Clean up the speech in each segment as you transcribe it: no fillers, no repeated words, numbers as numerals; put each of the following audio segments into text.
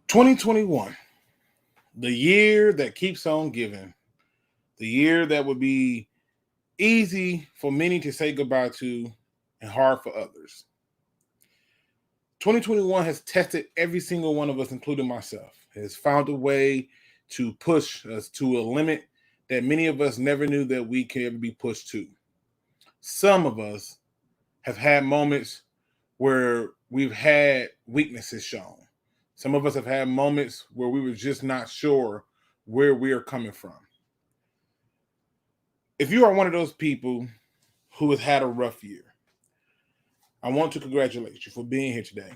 2021, the year that keeps on giving, the year that would be easy for many to say goodbye to and hard for others. 2021 has tested every single one of us, including myself. It has found a way to push us to a limit that many of us never knew that we could ever be pushed to. Some of us have had moments where we've had weaknesses shown. Some of us have had moments where we were just not sure where we are coming from. If you are one of those people who has had a rough year, I want to congratulate you for being here today.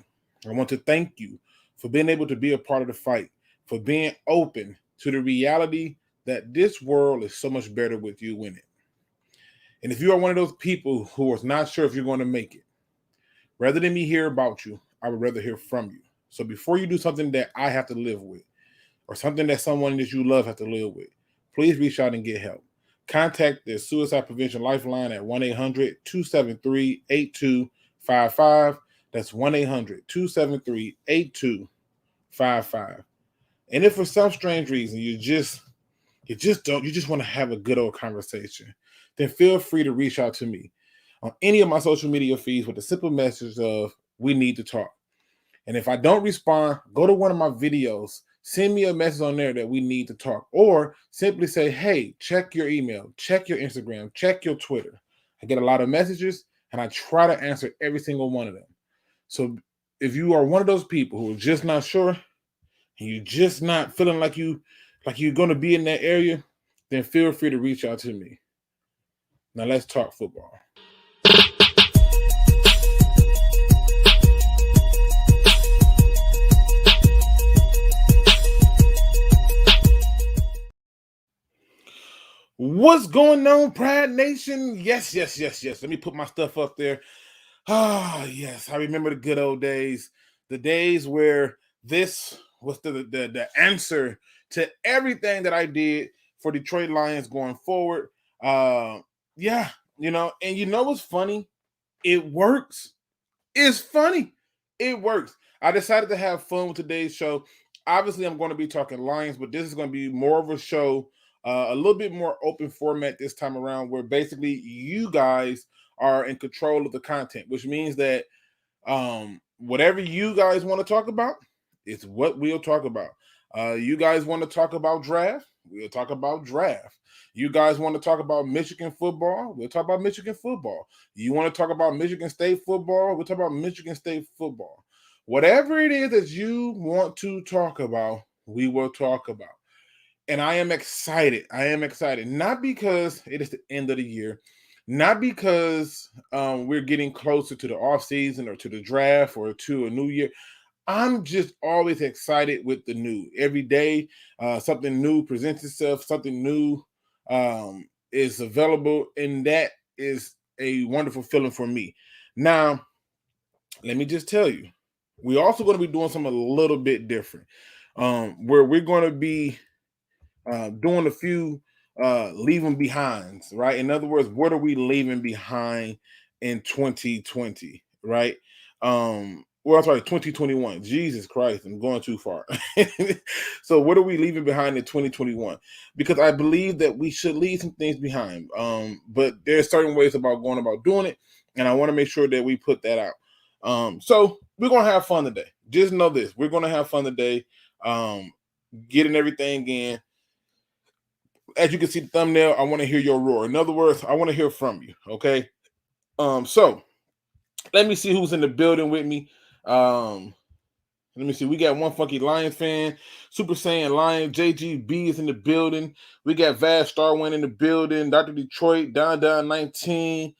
I want to thank you for being able to be a part of the fight, for being open to the reality that this world is so much better with you in it. And if you are one of those people who is not sure if you're going to make it, rather than me hear about you, I would rather hear from you. So before you do something that I have to live with or something that someone that you love has to live with, please reach out and get help. Contact the Suicide Prevention Lifeline at 1-800-273-8255. That's 1-800-273-8255. And if for some strange reason you just want to have a good old conversation, then feel free to reach out to me on any of my social media feeds with a simple message of "we need to talk." And if I don't respond, go to one of my videos, send me a message on there that we need to talk, or simply say, "Hey, check your email, check your Instagram, check your Twitter." I get a lot of messages and I try to answer every single one of them. So if you are one of those people who are just not sure and you're just not feeling like you're going to be in that area, then feel free to reach out to me. Now let's talk football. What's going on, Pride Nation? Yes. Let me put my stuff up there. Yes, I remember the good old days, the days where this was the answer to everything that I did for Detroit Lions going forward. And you know what's funny? It works. It's funny. It works. I decided to have fun with today's show. Obviously, I'm going to be talking Lions, but this is going to be more of a show, a little bit more open format this time around, where basically you guys are in control of the content, which means that whatever you guys want to talk about, it's what we'll talk about. You guys want to talk about draft? We'll talk about draft. You guys want to talk about Michigan football? We'll talk about Michigan football. You want to talk about Michigan State football? We'll talk about Michigan State football. Whatever it is that you want to talk about, we will talk about. And I am excited. Not because it is the end of the year, not because we're getting closer to the offseason or to the draft or to a new year. I'm just always excited with the new. Every day, something new presents itself, something new is available, and that is a wonderful feeling for me. Now, let me just tell you, we're also going to be doing something a little bit different, where we're going to be doing a few leaving behinds, right? In other words, what are we leaving behind in 2020, right? 2021. Jesus Christ, I'm going too far. So what are we leaving behind in 2021? Because I believe that we should leave some things behind. But there's certain ways about going about doing it, and I want to make sure that we put that out. So we're going to have fun today. Just know this. We're going to have fun today, getting everything in. As you can see the thumbnail, I want to hear your roar. In other words, I want to hear from you, okay? So let me see who's in the building with me. Let me see. We got one funky Lions fan, Super Saiyan Lion, JGB is in the building. We got Vast Starwin in the building, Dr. Detroit, Don 19.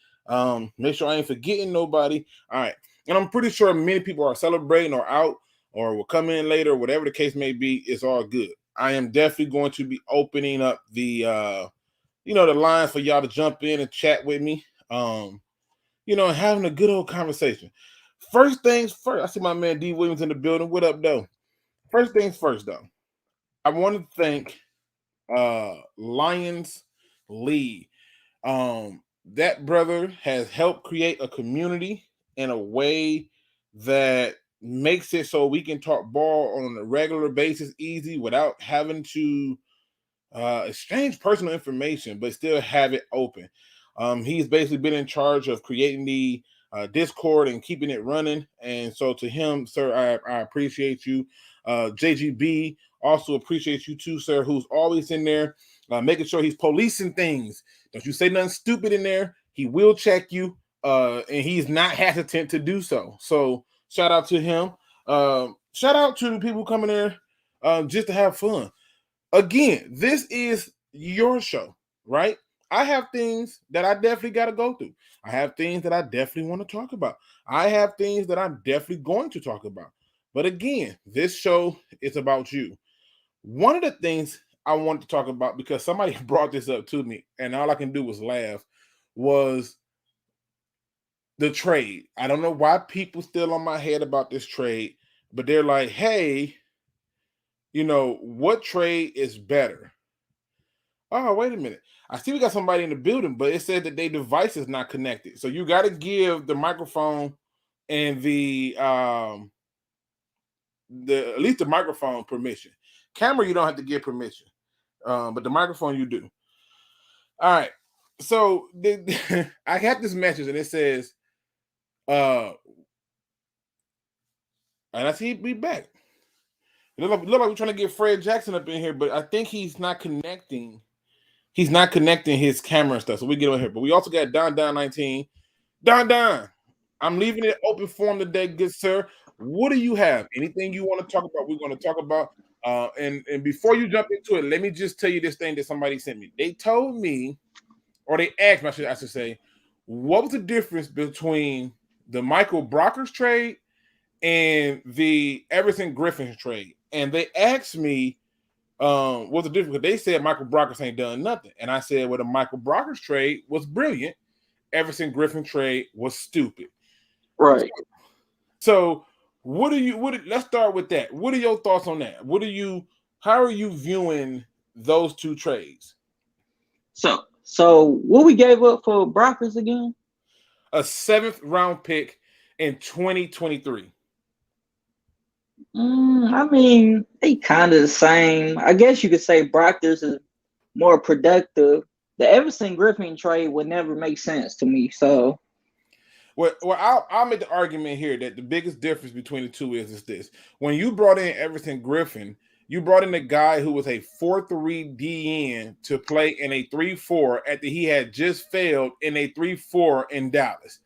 Make sure I ain't forgetting nobody. All right. And I'm pretty sure many people are celebrating or out or will come in later, whatever the case may be. It's all good. I am definitely going to be opening up the the lines for y'all to jump in and chat with me. And having a good old conversation. First things first, I see my man D Williams in the building. What up, though? First things first, though. I want to thank Lions Lee. That brother has helped create a community in a way that makes it so we can talk ball on a regular basis easy without having to exchange personal information, but still have it open. He's basically been in charge of creating the Discord and keeping it running. And so to him, sir, I appreciate you. JGB also appreciates you too, sir, who's always in there making sure he's policing things. Don't you say nothing stupid in there. He will check you, and he's not hesitant to do so. So shout out to him. Shout out to the people coming there just to have fun. Again, this is your show, right? I have things that I definitely got to go through. I have things that I definitely want to talk about. I have things that I'm definitely going to talk about. But again, this show is about you. One of the things I wanted to talk about, because somebody brought this up to me, and all I can do was laugh, was the trade. I don't know why people still on my head about this trade, but they're like, hey, you know, what trade is better? Oh, wait a minute. I see we got somebody in the building, but it said that their device is not connected. So you got to give the microphone and the at least the microphone permission. Camera, you don't have to give permission, but the microphone you do. All right. So I got this message and it says, and I see he be back. It look like we're trying to get Fred Jackson up in here, but I think he's not connecting. He's not connecting his camera and stuff, so we get on here. But we also got Don 19. Don, I'm leaving it open forum today, good sir. What do you have? Anything you want to talk about? We're going to talk about. And before you jump into it, let me just tell you this thing that somebody sent me. They told me, or they asked me, I should say, what was the difference between the Michael Brockers trade and the Everson Griffin trade? And they asked me, what's the difference? They said Michael Brockers ain't done nothing. And I said, well, the Michael Brockers trade was brilliant. Everson Griffin trade was stupid. Right. So let's start with that. What are your thoughts on that? How are you viewing those two trades? So what we gave up for Brockers again? A 7th round pick in 2023. I mean, they kind of the same. I guess you could say Brockers is more productive. The Everson Griffin trade would never make sense to me. So, well, I'll make the argument here that the biggest difference between the two is this: when you brought in Everson Griffin, you brought in a guy who was a 4-3 DN to play in a 3-4 after he had just failed in a 3-4 in Dallas.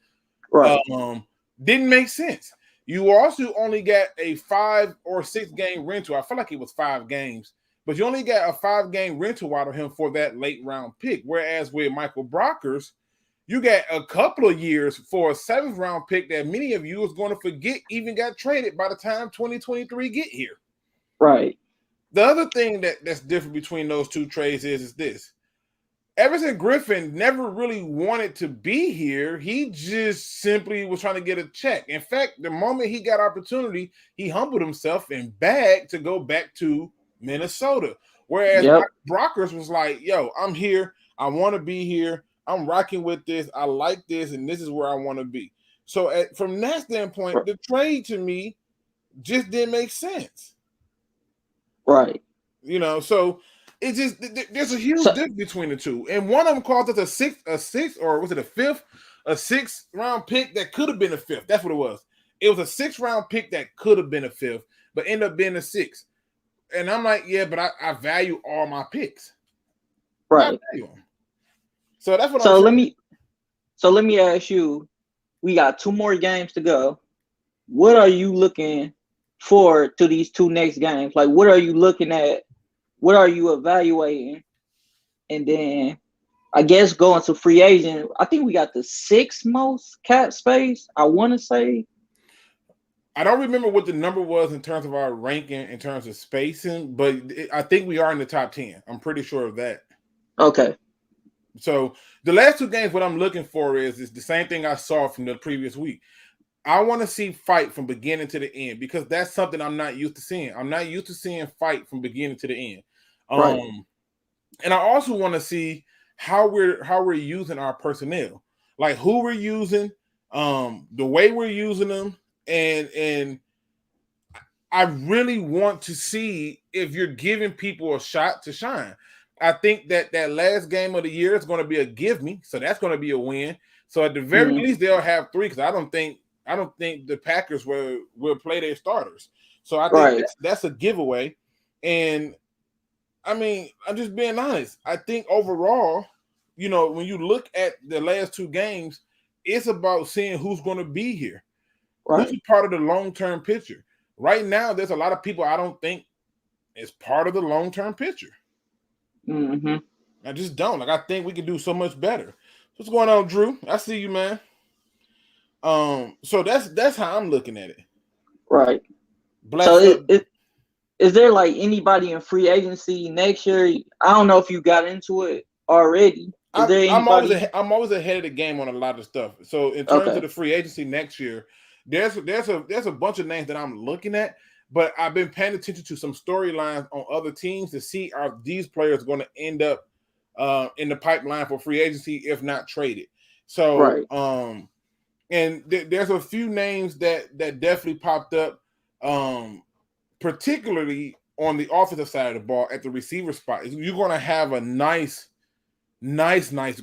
right. Didn't make sense. You also only got a 5 or 6 game rental. I feel like it was 5 games, but you only got a 5-game rental out of him for that late round pick. Whereas with Michael Brockers, you got a couple of years for a 7th round pick that many of you is going to forget even got traded by the time 2023 get here. Right. The other thing that's different between those two trades is this. Everson Griffin never really wanted to be here. He just simply was trying to get a check. In fact, the moment he got opportunity, he humbled himself and begged to go back to Minnesota. Whereas Brockers was like, yo, I'm here. I want to be here. I'm rocking with this. I like this, and this is where I want to be. So from that standpoint, the trade to me just didn't make sense. Right. You know, so it's just there's a huge difference between the two, and one of them calls it a sixth, or was it a 5th? A 6th round pick that could have been a 5th. That's what it was. It was a 6th round pick that could have been a 5th, but ended up being a 6th. And I'm like, yeah, but I value all my picks. Right. I value them. So that's what. So let me ask you. We got 2 more games to go. What are you looking forward to these 2 next games? Like, what are you looking at? What are you evaluating? And then, I guess going to free agent. I think we got the 6th most cap space. I want to say. I don't remember what the number was in terms of our ranking, in terms of spacing, but I think we are in the top 10. I'm pretty sure of that. Okay. So the last 2 games, what I'm looking for is the same thing I saw from the previous week. I want to see fight from beginning to the end, because that's something I'm not used to seeing. I'm not used to seeing fight from beginning to the end. Right. And I also want to see how we're using our personnel, like who we're using, the way we're using them, and I really want to see if you're giving people a shot to shine. I think that last game of the year is going to be a give me, so that's going to be a win. So at the very least, they'll have 3 because I don't think the Packers will play their starters. So I think that's a giveaway. And I mean, I'm just being honest. I think overall, when you look at the last 2 games, it's about seeing who's going to be here. Right. Who's part of the long-term picture. Right now, there's a lot of people I don't think is part of the long-term picture. Mm-hmm. I just don't. I think we can do so much better. What's going on, Drew? I see you, man. So that's how I'm looking at it. Right. So is there like anybody in free agency next year? I don't know if you got into it already. Is there anybody? I'm always ahead of the game on a lot of stuff. So in terms of the free agency next year, there's a bunch of names that I'm looking at, but I've been paying attention to some storylines on other teams to see are these players going to end up in the pipeline for free agency if not traded. So and there's a few names that definitely popped up, particularly on the offensive side of the ball at the receiver spot. You're going to have a nice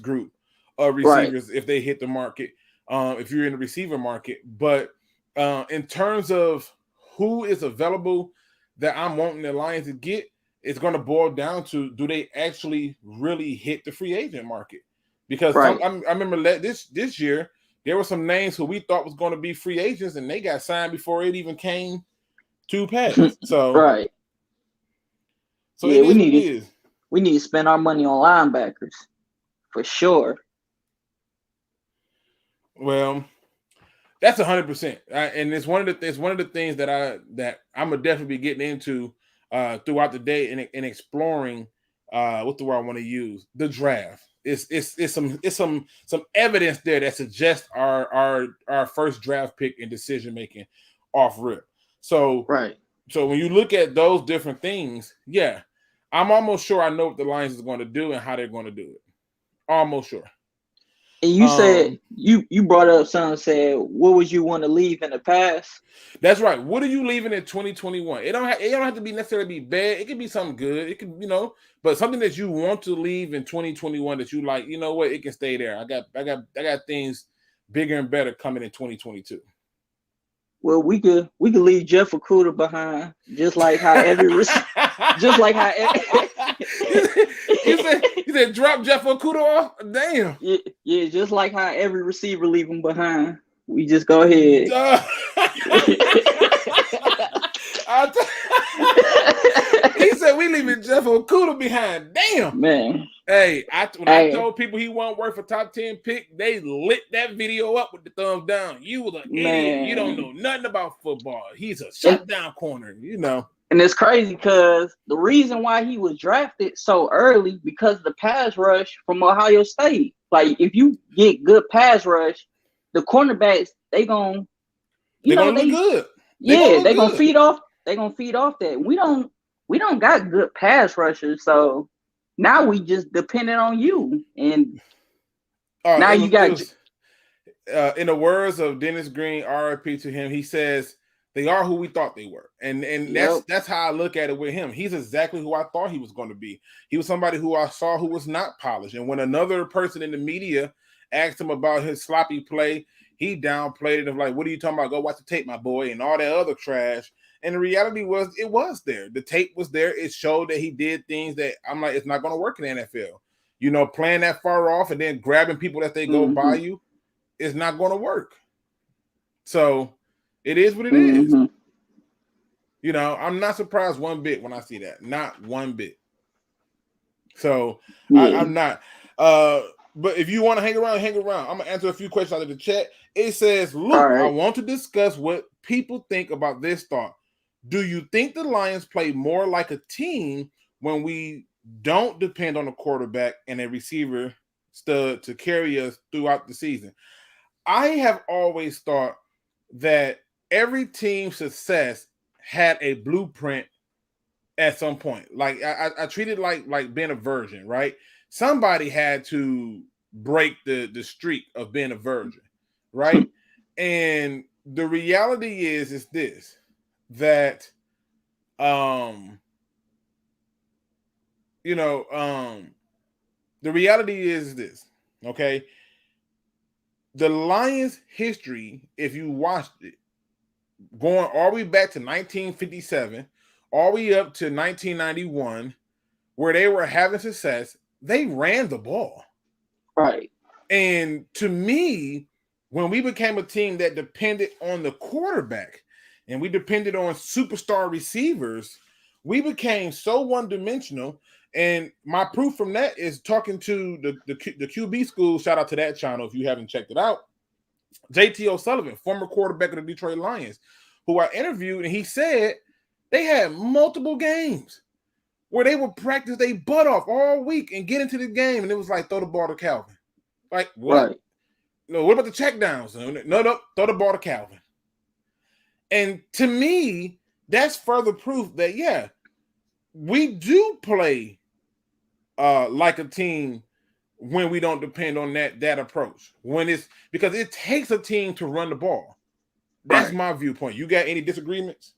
group of receivers if they hit the market. If you're in the receiver market, but in terms of who is available that I'm wanting the Lions to get, it's going to boil down to do they actually really hit the free agent market? Because I remember this year there were some names who we thought was going to be free agents and they got signed before it even came to pass. So so yeah, we need to spend our money on linebackers for sure. Well, that's 100%, and it's one of the things that I'm gonna definitely be getting into throughout the day and exploring what the word I want to use, the draft. It's some evidence there that suggests our first draft pick in decision making off rip. So so when you look at those different things, I'm almost sure I know what the Lions is going to do and how they're going to do it. Almost sure. And you said you brought up something, said what would you want to leave in the past? That's right. What are you leaving in 2021? It don't have to be necessarily be bad. It could be something good. It could, but something that you want to leave in 2021 that you like, what, it can stay there. I got things bigger and better coming in 2022. Well, we could leave Jeff Okudah behind, just like how you said drop Jeff Okudah off? Damn. Yeah, just like how every receiver leave him behind. We just go ahead. He said we leaving Jeff Okudah behind. Damn. Man. Hey, I told people he wasn't worth a top 10 pick, they lit that video up with the thumbs down. You was an idiot. You don't know nothing about football. He's a shutdown corner, And it's crazy because the reason why he was drafted so early because of the pass rush from Ohio State. Like, if you get good pass rush, the cornerbacks, they gonna look good. They gonna feed off. They gonna feed off that. We don't got good pass rushers, so now we just dependent on you. And now you got. In the words of Dennis Green, RIP to him, he says they are who we thought they were, and that's how I look at it with him. He's exactly who I thought he was going to be. He was somebody who I saw who was not polished, and when another person in the media asked him about his sloppy play, he downplayed it of like, "What are you talking about? Go watch the tape, my boy," and all that other trash. And the reality was, it was there. The tape was there. It showed that he did things that I'm like, it's not going to work in the NFL. Playing that far off and then grabbing people as they go by you, it's not going to work. So it is what it is. I'm not surprised one bit when I see that. Not one bit. So I'm not. But if you want to hang around. I'm going to answer a few questions out of the chat. It says, Luke, I want to discuss what people think about this thought. Do you think the Lions play more like a team when we don't depend on a quarterback and a receiver stud to carry us throughout the season? I have always thought that every team's success had a blueprint at some point. Like I treat it like being a virgin, right? Somebody had to break the streak of being a virgin, right? And the reality is this. that the reality is this, okay? The Lions' history, if you watched it, going all the way back to 1957, all the way up to 1991, where they were having success, they ran the ball. Right. And to me, when we became a team that depended on the quarterback and we depended on superstar receivers, we became so one-dimensional. And my proof from that is talking to the QB school. Shout out to that channel if you haven't checked it out. JT O'Sullivan, former quarterback of the Detroit Lions, who I interviewed, and he said they had multiple games where they would practice their butt off all week and get into the game, and it was like, throw the ball to Calvin. Like, what? Right. No, what about the checkdowns? No, throw the ball to Calvin. And to me, that's further proof that, yeah, we do play like a team when we don't depend on that approach. When it's because it takes a team to run the ball. That's right. my viewpoint. You got any disagreements?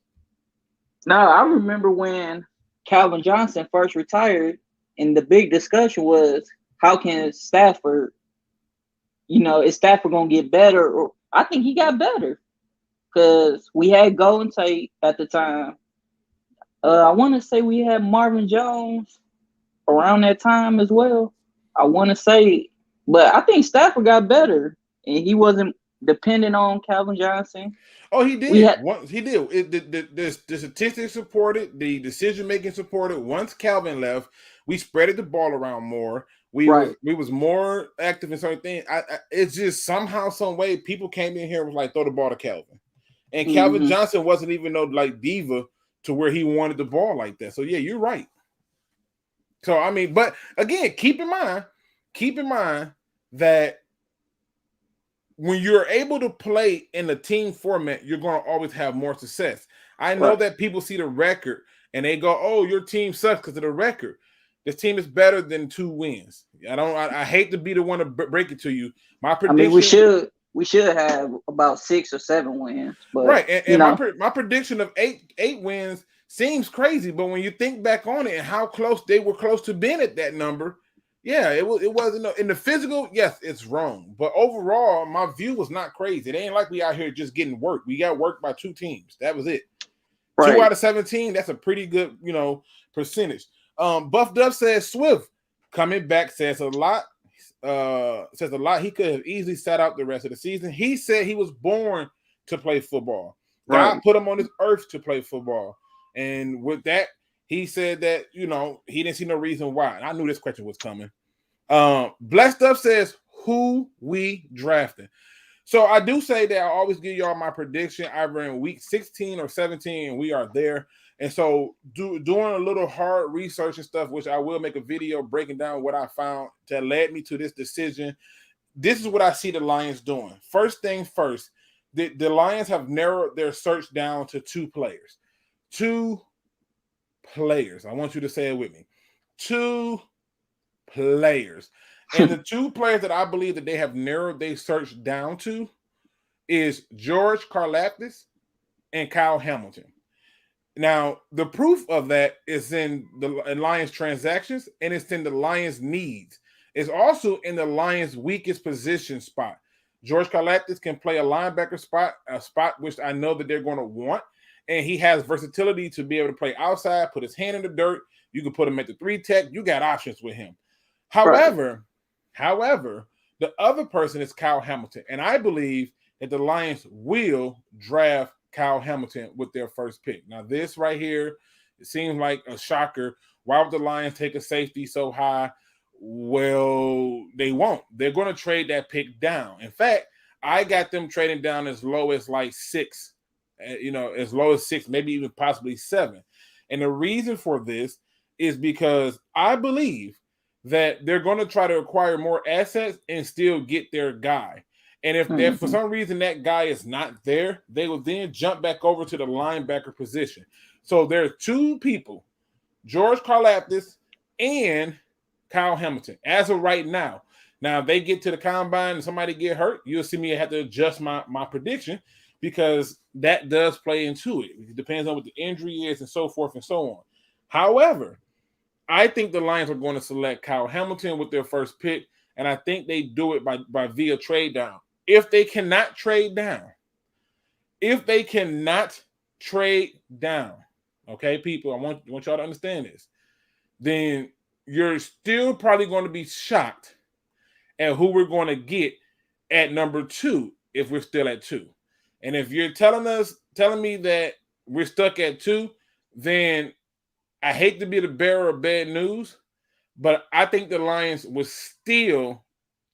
No, I remember when Calvin Johnson first retired, and the big discussion was, how can Stafford, is Stafford going to get better? Or I think he got better because we had Golden Tate at the time. I want to say we had Marvin Jones around that time as well. I want to say, but I think Stafford got better, and he wasn't dependent on Calvin Johnson. Oh, he did. He did. The statistics supported, the decision making supported. Once Calvin left, we spreaded the ball around more. We was more active in certain things. It's just somehow, some way, people came in here and was like, throw the ball to Calvin, and Calvin Johnson wasn't even no like diva to where he wanted the ball like that. So yeah, you're right. So I mean, but again, keep in mind that when you're able to play in the team format, you're going to always have more success. I know that people see the record and they go, "Oh, your team sucks because of the record." This team is better than 2 wins. I hate to be the one to break it to you. My prediction. I mean, we should have about 6 or 7 wins. But, right, and my prediction of 8 wins seems crazy, but when you think back on it and how close they were close to being at that number, yeah, it wasn't in the physical. Yes, it's wrong, but overall, my view was not crazy. It ain't like we out here just getting worked. We got worked by 2 teams. That was it. Right. 2 out of 17. That's a pretty good, percentage. Buff Dub says Swift coming back says a lot. He could have easily sat out the rest of the season. He said he was born to play football. God put him on this earth to play football. And with that, he said that, he didn't see no reason why. And I knew this question was coming. Blessed Up says, who we drafting? So I do say that I always give y'all my prediction either in week 16 or 17, and we are there. And so doing a little hard research and stuff, which I will make a video breaking down what I found that led me to this decision. This is what I see the Lions doing. First thing first, the Lions have narrowed their search down to 2 players. 2 players. I want you to say it with me. 2 players. And the 2 players that I believe that they have narrowed their search down to is George Karlaftis and Kyle Hamilton. Now, the proof of that is in the Lions transactions, and it's in the Lions needs. It's also in the Lions weakest position spot. George Karlaftis can play a linebacker spot, a spot which I know that they're going to want. And he has versatility to be able to play outside, put his hand in the dirt. You can put him at the 3 tech. You got options with him. However, the other person is Kyle Hamilton. And I believe that the Lions will draft Kyle Hamilton with their first pick. Now, this right here, it seems like a shocker. Why would the Lions take a safety so high? Well, they won't. They're going to trade that pick down. In fact, I got them trading down as low as like 6. As low as 6, maybe even possibly 7. And the reason for this is because I believe that they're going to try to acquire more assets and still get their guy. And if for some reason that guy is not there, they will then jump back over to the linebacker position. So there are 2 people, George Karlaftis and Kyle Hamilton, as of right now. Now, if they get to the combine and somebody get hurt, you'll see me have to adjust my prediction. because that does play into it. It depends on what the injury is and so forth and so on. However, I think the Lions are going to select Kyle Hamilton with their first pick, and I think they do it by via trade down. If they cannot trade down, okay, people, I want y'all to understand this, then you're still probably going to be shocked at who we're going to get at number 2 if we're still at 2. And if you're telling me that we're stuck at 2, then I hate to be the bearer of bad news, but I think the Lions would still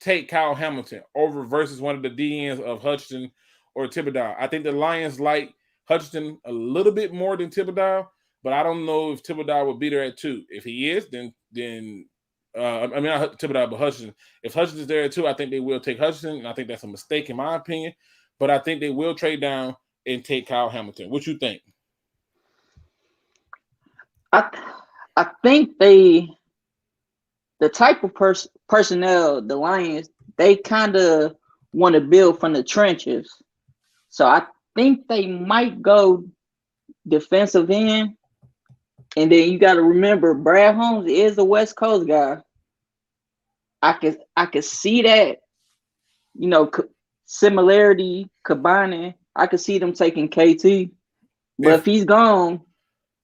take Kyle Hamilton over versus one of the DNs of Hutchinson or Thibodeau. I think the Lions like Hutchinson a little bit more than Thibodeau, but I don't know if Thibodeau will be there at 2. If he is, then not Thibodeau, but Hutchinson. If Hutchinson's there at 2, I think they will take Hutchinson, and I think that's a mistake in my opinion. But I think they will trade down and take Kyle Hamilton. What you think? I think the type of personnel, the Lions, they kind of want to build from the trenches. So I think they might go defensive end. And then you got to remember, Brad Holmes is a West Coast guy. I could see that, similarity combining. I could see them taking KT. But if he's gone,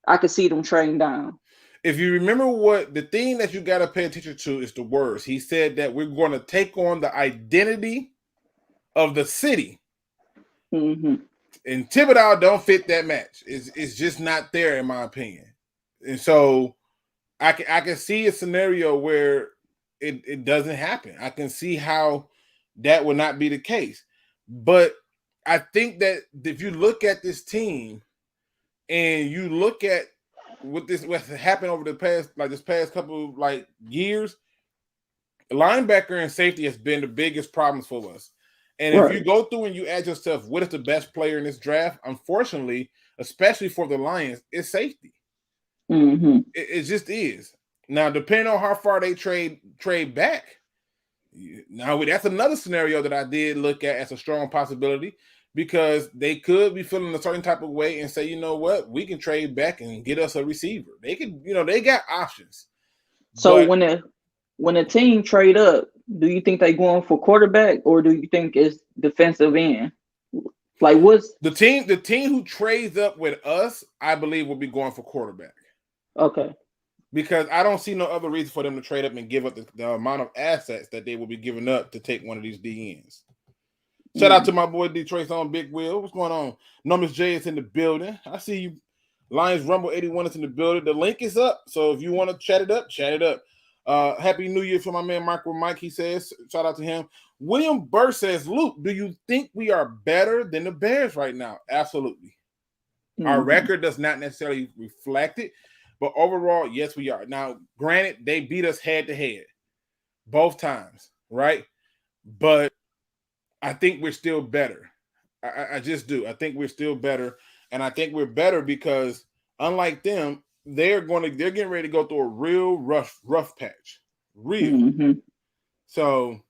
I could see them trading down. If you remember what the thing that you got to pay attention to is the words. He said that we're going to take on the identity of the city. Mm-hmm. And Thibodeau don't fit that match. It's just not there, in my opinion. And so I can see a scenario where it doesn't happen. I can see how that would not be the case. But I think that if you look at this team and you look at what's happened over this past couple of years, linebacker and safety has been the biggest problems for us. And if you go through and you ask yourself, what is the best player in this draft? Unfortunately, especially for the Lions, it's safety. Mm-hmm. It just is. Now, depending on how far they trade back, now that's another scenario that I did look at as a strong possibility, because they could be feeling a certain type of way and say, you know what, we can trade back and get us a receiver. They can, they got options. So when a team trade up, do you think they going for quarterback, or do you think it's defensive end? Like, what's the team who trades up with us, I believe, will be going for quarterback. Okay. Because I don't see no other reason for them to trade up and give up the amount of assets that they will be giving up to take one of these DNs. Shout out to my boy Detroit's on Big Will. What's going on? Numbers J is in the building. I see you. Lions Rumble 81 is in the building. The link is up. So if you want to chat it up. Happy New Year for my man Micro Mike, he says. Shout out to him. William Burr says, Luke, do you think we are better than the Bears right now? Absolutely. Mm-hmm. Our record does not necessarily reflect it, but overall, yes, we are. Now, granted, they beat us head-to-head both times, right? But I think we're still better. I just do. I think we're still better, and I think we're better because, unlike them, they're getting ready to go through a real rough patch. Mm-hmm. So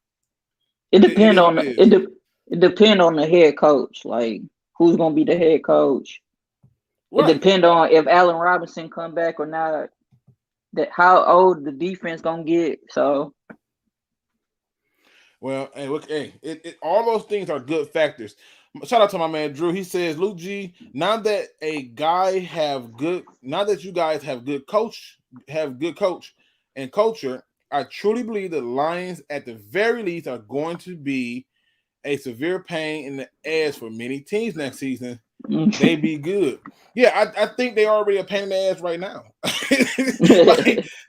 it depends on the head coach. Like, who's going to be the head coach? Right. It depends on if Allen Robinson come back or not. That how old the defense gonna get. So, well, hey, look, all those things are good factors. Shout out to my man Drew. He says, Luke G, now that you guys have good coach and culture, I truly believe the Lions, at the very least, are going to be a severe pain in the ass for many teams next season. They be good. Yeah, I think they already a pain in the ass right now.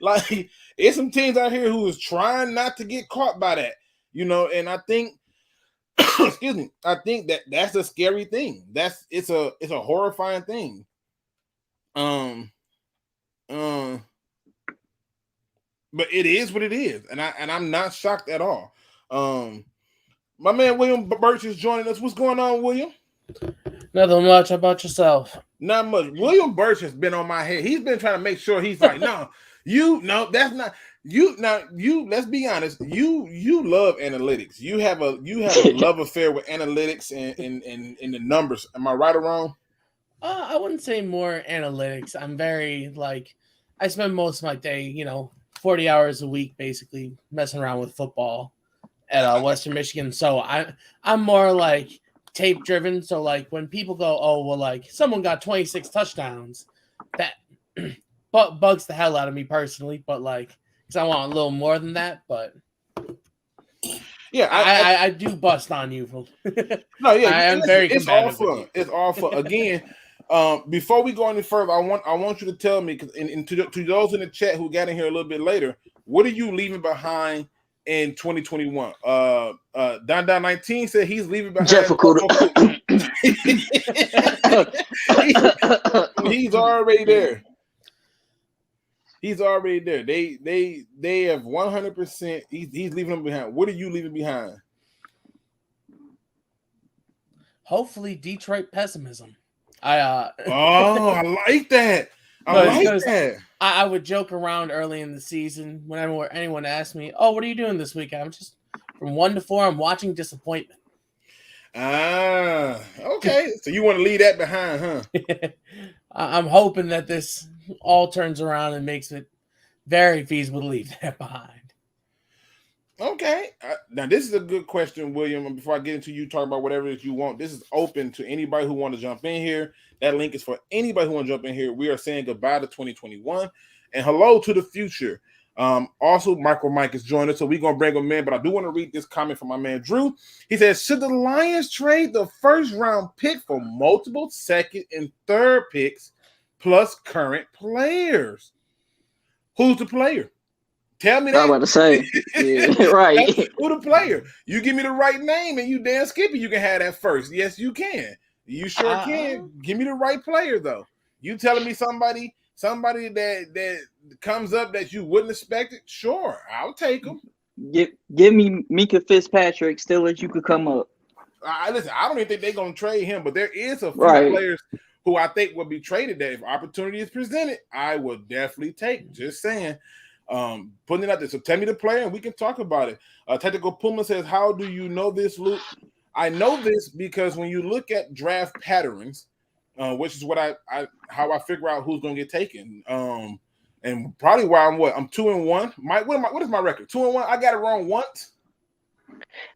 like it's some teams out here who is trying not to get caught by that, and I think excuse me, I think that's a scary thing. It's a horrifying thing. But it is what it is, and I'm not shocked at all. My man William Birch is joining us. What's going on, William? Nothing much. How about yourself? Not much. William Birch has been on my head. He's been trying to make sure he's like, no, that's not. let's be honest. You love analytics. You have a love affair with analytics and the numbers. Am I right or wrong? I wouldn't say more analytics. I'm very I spend most of my day, 40 hours a week, basically messing around with football at Western Michigan. So I'm more tape driven. So when people go, oh well, someone got 26 touchdowns, that bugs the hell out of me personally. But because I want a little more than that. But yeah, I do bust on you. No, yeah, I am very it's all competitive. fun. It's all fun. Again, before we go any further, I want you to tell me, because to those in the chat who got in here a little bit later, what are you leaving behind in 2021? Don 19 said he's leaving behind Jeff Okuda. He's already there. He's already there. They have 100%. He's leaving them behind. What are you leaving behind? Hopefully, Detroit pessimism. I like that. I would joke around early in the season whenever anyone asked me, "Oh, what are you doing this weekend?" I'm just from 1 to 4. I'm watching disappointment. Okay. So you want to leave that behind, huh? I'm hoping that this all turns around and makes it very feasible to leave that behind. Okay. Now, this is a good question, William. Before I get into you talking about whatever it is you want, this is open to anybody who want to jump in here. That link is for anybody who want to jump in here. We are saying goodbye to 2021 and hello to the future. Also, Michael Mike is joining us, so we're going to bring him in, but I do want to read this comment from my man, Drew. He says, should the Lions trade the first-round pick for multiple second and third picks plus current players? Who's the player? Tell me that. I'm about to say. Yeah, right. Who the player? You give me the right name and you damn Skippy, you can have that first. Yes, you can. You sure can. Give me the right player, though. You telling me somebody that comes up that you wouldn't expect it? Sure, I'll take them. Give me Mika Fitzpatrick, Steelers, you could come up. Listen, I don't even think they're going to trade him, but there is a few players who I think will be traded that if opportunity is presented, I will definitely take. Just saying. Putting it out there. So tell me the player and we can talk about it. Technical Puma says, how do you know this, Luke? I know this because when you look at draft patterns, which is what how I figure out who's going to get taken. And probably why I'm 2-1. What is my record? 2-1. I got it wrong once.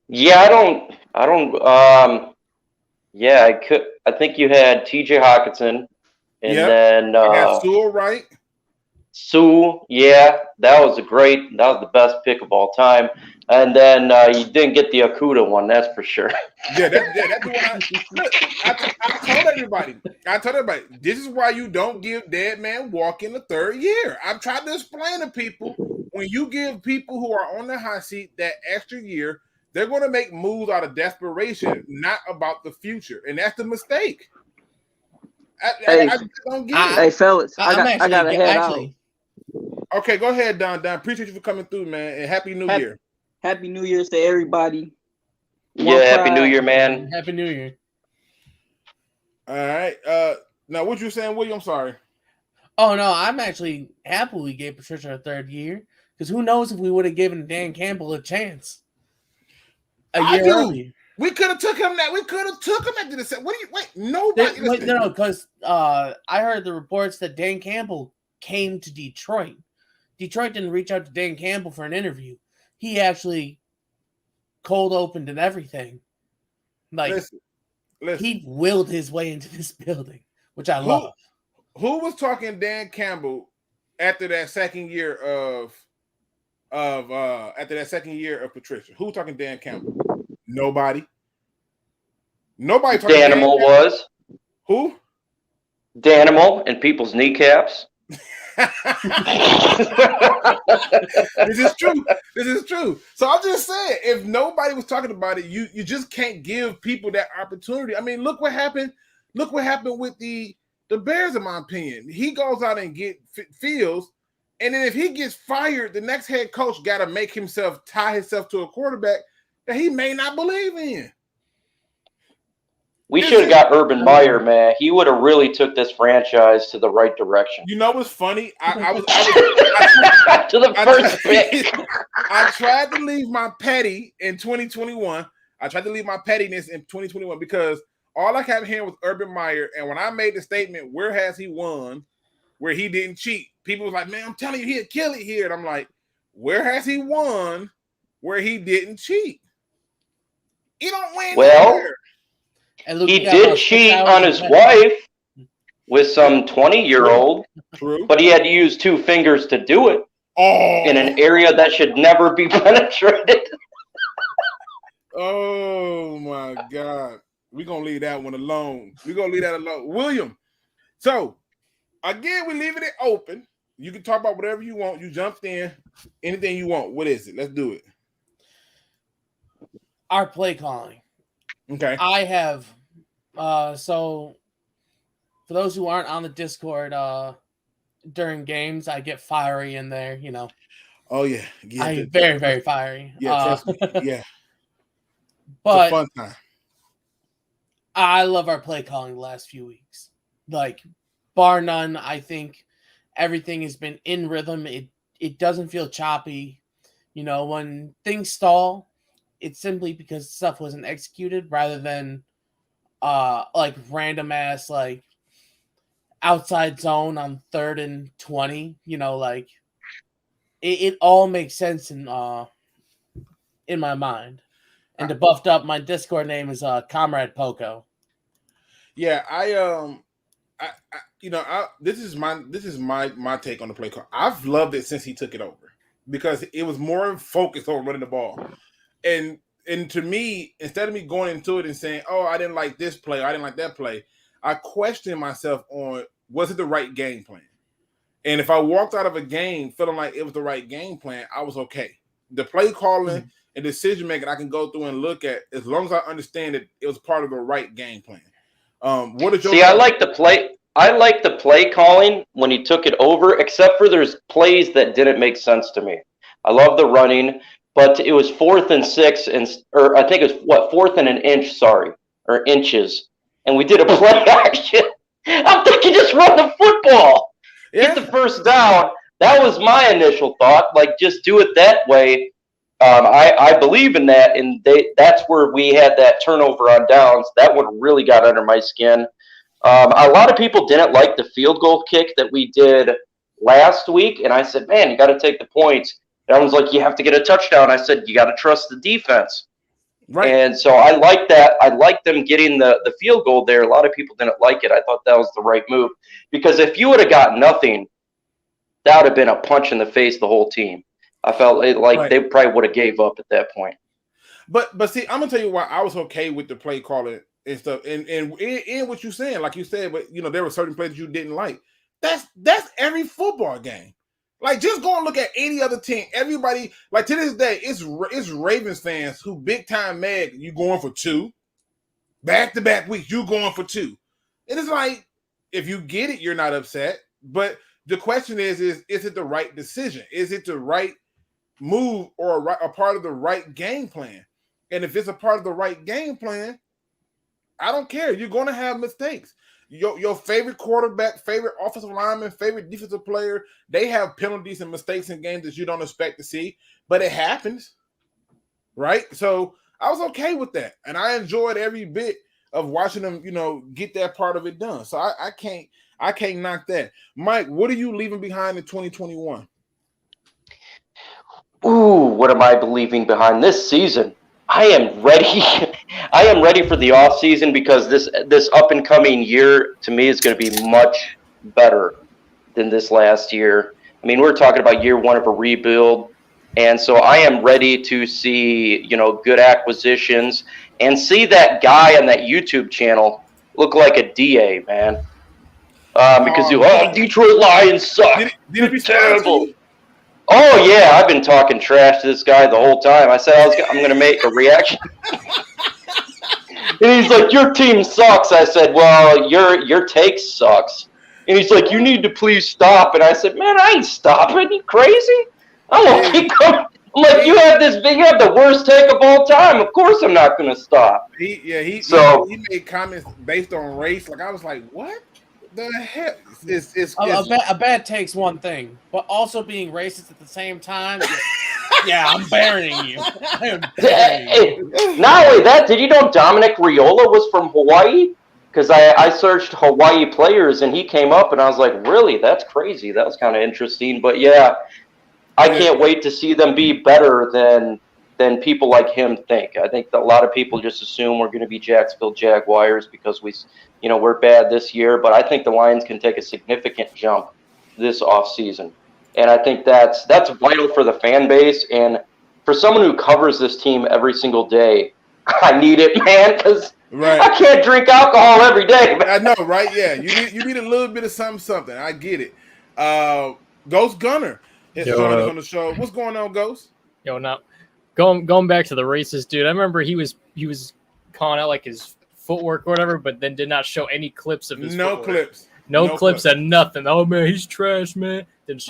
Yeah, I don't. Yeah, I think you had T.J. Hawkinson, and then I got Sewell, right? Sue, yeah, that was the best pick of all time. And then you didn't get the Okuda one, that's for sure. Yeah, that's the one. I told everybody, this is why you don't give dead man walk in the third year. I've tried to explain to people, when you give people who are on the hot seat that extra year, they're going to make moves out of desperation, not about the future. And that's the mistake. I just don't get it. Hey, fellas, I got to head out. Okay, go ahead, Don. Appreciate you for coming through, man. And Happy New Year. Happy New Year's to everybody. Happy New Year, man. Happy New Year. All right. Now, what you saying, William? I'm sorry. Oh, no, I'm actually happy we gave Patricia a third year, because who knows if we would have given Dan Campbell a chance a year earlier. We could have took him after the set. Nobody. No, because I heard the reports that Dan Campbell came to Detroit. Detroit didn't reach out to Dan Campbell for an interview. He actually cold opened and everything. Listen. He willed his way into this building, which I love. Who was talking Dan Campbell after that second year of Patricia? Who was talking Dan Campbell? Nobody. Nobody talking. Danimal was. Who? Danimal and people's kneecaps. This is true. So I'm just saying, if nobody was talking about it, you just can't give people that opportunity. I mean, look what happened with the Bears, in my opinion. He goes out and get Fields, and then if he gets fired, the next head coach got to tie himself to a quarterback that he may not believe in. We should have got Urban Meyer, man. He would have really took this franchise to the right direction. You know what's funny? I was to the first pick. I tried to leave my petty in 2021. I tried to leave my pettiness in 2021 because all I kept hearing was Urban Meyer. And when I made the statement, where has he won, where he didn't cheat? People was like, man, I'm telling you, he'll kill it here. And I'm like, where has he won where he didn't cheat? He don't win. Well, he did cheat on his wife with some 20-year-old, but he had to use 2 fingers to do it in an area that should never be penetrated. Oh, my God. We're going to leave that one alone. We're going to leave that alone. William, so, again, we're leaving it open. You can talk about whatever you want. You jumped in. Anything you want. What is it? Let's do it. Our play calling. Okay. I have, so for those who aren't on the Discord, during games, I get fiery in there, you know. Oh, yeah. I get very, very fiery. Yeah, yeah. But it's a fun time. I love our play calling the last few weeks. Like, bar none, I think everything has been in rhythm. It doesn't feel choppy. You know, when things stall, it's simply because stuff wasn't executed rather than like random ass like outside zone on 3rd and 20. You know, like it all makes sense in my mind. And to buffed up, my Discord name is Comrade Poco. Yeah, this is my take on the play call. I've loved it since he took it over because it was more focused on running the ball. And to me, instead of me going into it and saying, oh, I didn't like this play, I didn't like that play, I questioned myself on, was it the right game plan? And if I walked out of a game feeling like it was the right game plan, I was okay. The play calling and decision making I can go through and look at as long as I understand that it was part of the right game plan. What is your I like the play calling when he took it over, except for there's plays that didn't make sense to me. I love the running, but it was 4th and 6, or I think it was 4th and an inch, or inches, and we did a play action. I'm thinking just run the football, get the first down. That was my initial thought, like just do it that way. I believe in that, and that's where we had that turnover on downs. That one really got under my skin. A lot of people didn't like the field goal kick that we did last week, and I said, man, you got to take the points. And everyone's like, you have to get a touchdown. I said, you got to trust the defense. Right. And so I like that. I like them getting the field goal there. A lot of people didn't like it. I thought that was the right move because if you would have got nothing, that would have been a punch in the face the whole team. I felt like they probably would have gave up at that point. But see, I'm gonna tell you why I was okay with the play calling and stuff, and what you're saying, like you said, but there were certain plays you didn't like. That's every football game. Like, just go and look at any other team. Everybody, like to this day, it's Ravens fans who big time mad you going for 2 back-to-back weeks. You going for 2. It is like if you get it, you're not upset. But the question is it the right decision? Is it the right move or a part of the right game plan? And if it's a part of the right game plan, I don't care. You're going to have mistakes. Your favorite quarterback, favorite offensive lineman, favorite defensive player, they have penalties and mistakes in games that you don't expect to see, but it happens, right? So I was okay with that, and I enjoyed every bit of watching them, get that part of it done. So I can't knock that. Mike, what are you leaving behind in 2021? Ooh, what am I leaving behind this season? I am ready. I am ready for the off season because this up and coming year to me is going to be much better than this last year. I mean, we're talking about year 1 of a rebuild, and so I am ready to see good acquisitions and see that guy on that YouTube channel look like a DA, man. Because Detroit Lions suck. They're terrible. Oh, yeah, I've been talking trash to this guy the whole time. I said I'm going to make a reaction. And he's like, your team sucks. I said, well, your take sucks. And he's like, you need to please stop. And I said, man, I ain't stopping. You crazy? I'm going to keep going. I'm like, you have the worst take of all time. Of course, I'm not going to stop. He made comments based on race. Like I was like, what the heck? A bad take's one thing, but also being racist at the same time. Yeah, I'm burying you. I am burying you. Not only that, did you know Dominic Riola was from Hawaii? Because I searched Hawaii players and he came up and I was like, really? That's crazy. That was kind of interesting. But yeah, I can't wait to see them be better than people like him think. I think that a lot of people just assume we're going to be Jacksonville Jaguars because we're bad this year. But I think the Lions can take a significant jump this offseason. And I think that's vital for the fan base. And for someone who covers this team every single day, I need it, man, because I can't drink alcohol every day. I know, right? Yeah, you need a little bit of something. I get it. Ghost Gunner is joining us on the show. What's going on, Ghost? Yo, now going back to the racist dude. I remember he was calling out like his footwork or whatever, but then did not show any clips of his footwork. No clips and nothing. Oh man, he's trash, man. Didn't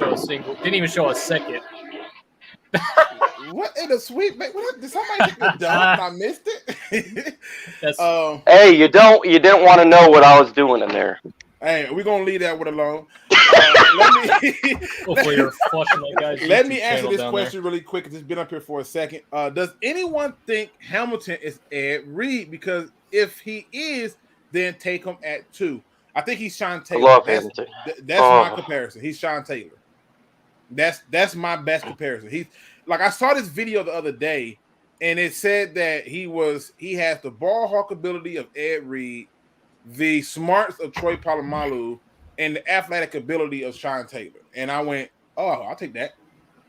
even show a second. What in the sweet? What, did somebody hit the dunk? I missed it. Hey, you didn't want to know what I was doing in there. Hey, we're gonna leave that one alone. Let me answer this question really quick because it's been up here for a second. Does anyone think Hamilton is Ed Reed? Because if he is, then take him at 2. I think he's Sean Taylor. I love Hamilton. That's my comparison. He's Sean Taylor. That's my best comparison. He's like, I saw this video the other day, and it said that he has the ball hawk ability of Ed Reed, the smarts of Troy Polamalu, and the athletic ability of Sean Taylor. And I went, oh, I'll take that.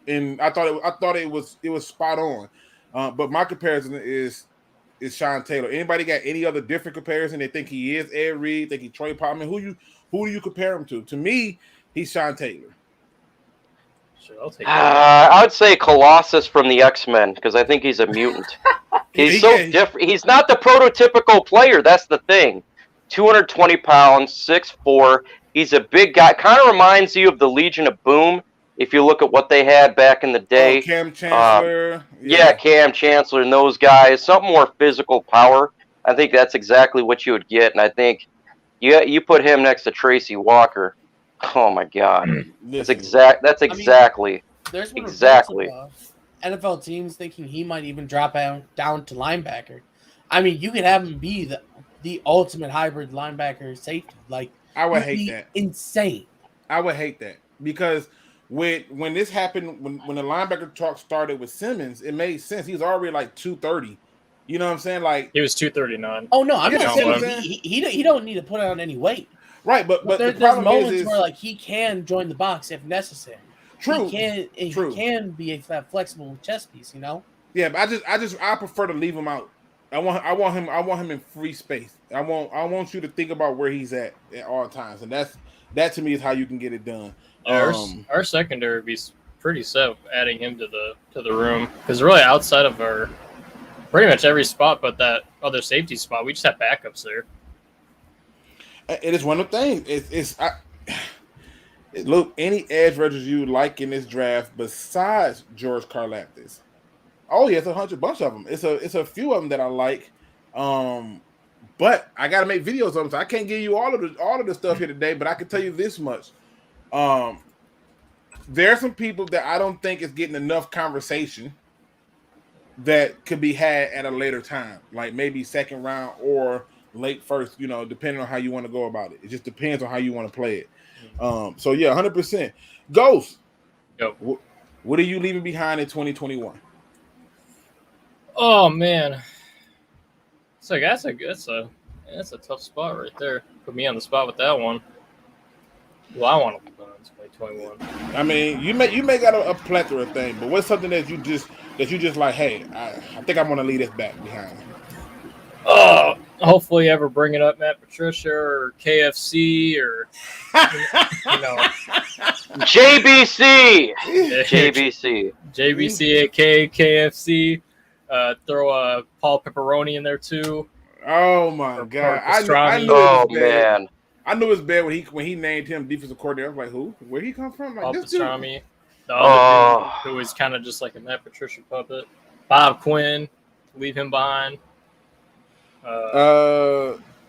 And I thought it was spot on. But my comparison is Sean Taylor. Anybody got any other different comparison? They think he is Ed Reed, think he's Troy Polamalu. Who do you compare him to? To me, he's Sean Taylor. Sure, I'll take that. I would say Colossus from the X-Men because I think he's a mutant. He's so different. He's not the prototypical player. That's the thing. 220 pounds, 6'4". He's a big guy. Kind of reminds you of the Legion of Boom if you look at what they had back in the day. Cam Chancellor. Cam Chancellor and those guys. Something more physical power. I think that's exactly what you would get. And I think you put him next to Tracy Walker. Oh my God! That's exactly. There's exactly. NFL teams thinking he might even drop down to linebacker. I mean, you could have him be the ultimate hybrid linebacker safety. Like, I would hate that. Insane. I would hate that because when this happened, when the linebacker talk started with Simmons, it made sense. He was already like 230. You know what I'm saying? Like he was 239. Oh no, I'm not saying he don't need to put on any weight. Right, but there's moments where like he can join the box if necessary. True. He can be that flexible chess piece, you know. Yeah, but I prefer to leave him out. I want him in free space. I want you to think about where he's at all times, and that to me is how you can get it done. Our secondary would be pretty set adding him to the room because really outside of our pretty much every spot but that other safety spot, we just have backups there. It is one of the things. Look, any edge rushers you like in this draft besides George Karlaftis? Oh yeah, it's a bunch of them. It's a few of them that I like. But I got to make videos of them, so I can't give you all of the stuff here today. But I can tell you this much: there are some people that I don't think is getting enough conversation that could be had at a later time, like maybe second round or late first, depending on how you want to go about it. It just depends on how you want to play it. So yeah, 100%. Ghost. Yo. What are you leaving behind in 2021? Oh man, so that's a tough spot right there. Put me on the spot with that one. Well, I want to leave behind 2021. I mean, you may got a plethora of things, but what's something that you just like? Hey, I think I'm gonna leave this back behind. Hopefully ever bringing up Matt Patricia or KFC or JBC. JBC aka KFC. Throw Paul Pepperoni in there too. Oh my God! I knew it was bad when he named him defensive coordinator. I was like, who? Where'd he come from? Like Paul this dude. Pastrami. The other dude who is kind of just like a Matt Patricia puppet. Bob Quinn, leave him behind.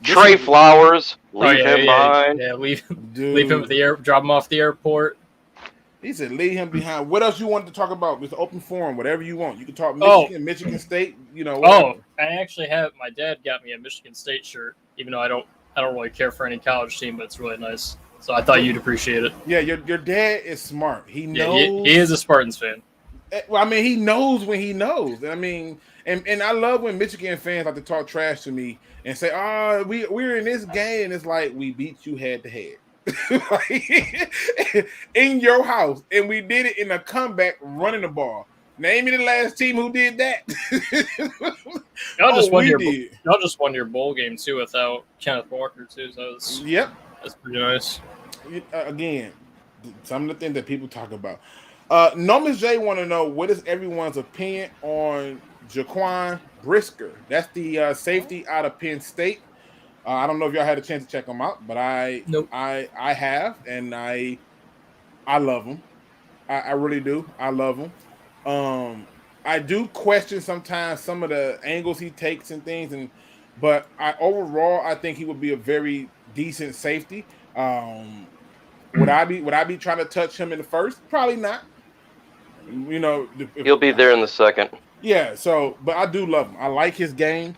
Trey Flowers, leave him behind. Yeah, leave him at the drop him off the airport. He said, leave him behind. What else you wanted to talk about? It's an open forum, whatever you want. You can talk Michigan State, whatever. Oh, I actually have, my dad got me a Michigan State shirt, even though I don't really care for any college team, but it's really nice. So I thought you'd appreciate it. Yeah, your dad is smart. He knows. Yeah, he is a Spartans fan. Well, I mean, he knows when he knows. I mean, and I love when Michigan fans like to talk trash to me and say, we're in this game. And it's like, we beat you head to head. In your house, and we did it in a comeback running the ball. Name me the last team who did that. Y'all just won your bowl game too without Kenneth Walker too. So that's pretty nice. Again, some of the things that people talk about. Nomis J want to know what is everyone's opinion on Jaquan Brisker. That's the safety out of Penn State. I don't know if y'all had a chance to check him out, but I have, and I love him. I really do. I love him. I do question sometimes some of the angles he takes and things, but overall I think he would be a very decent safety. Would I be trying to touch him in the first? Probably not. He'll be there in the second. Yeah. So, but I do love him. I like his game.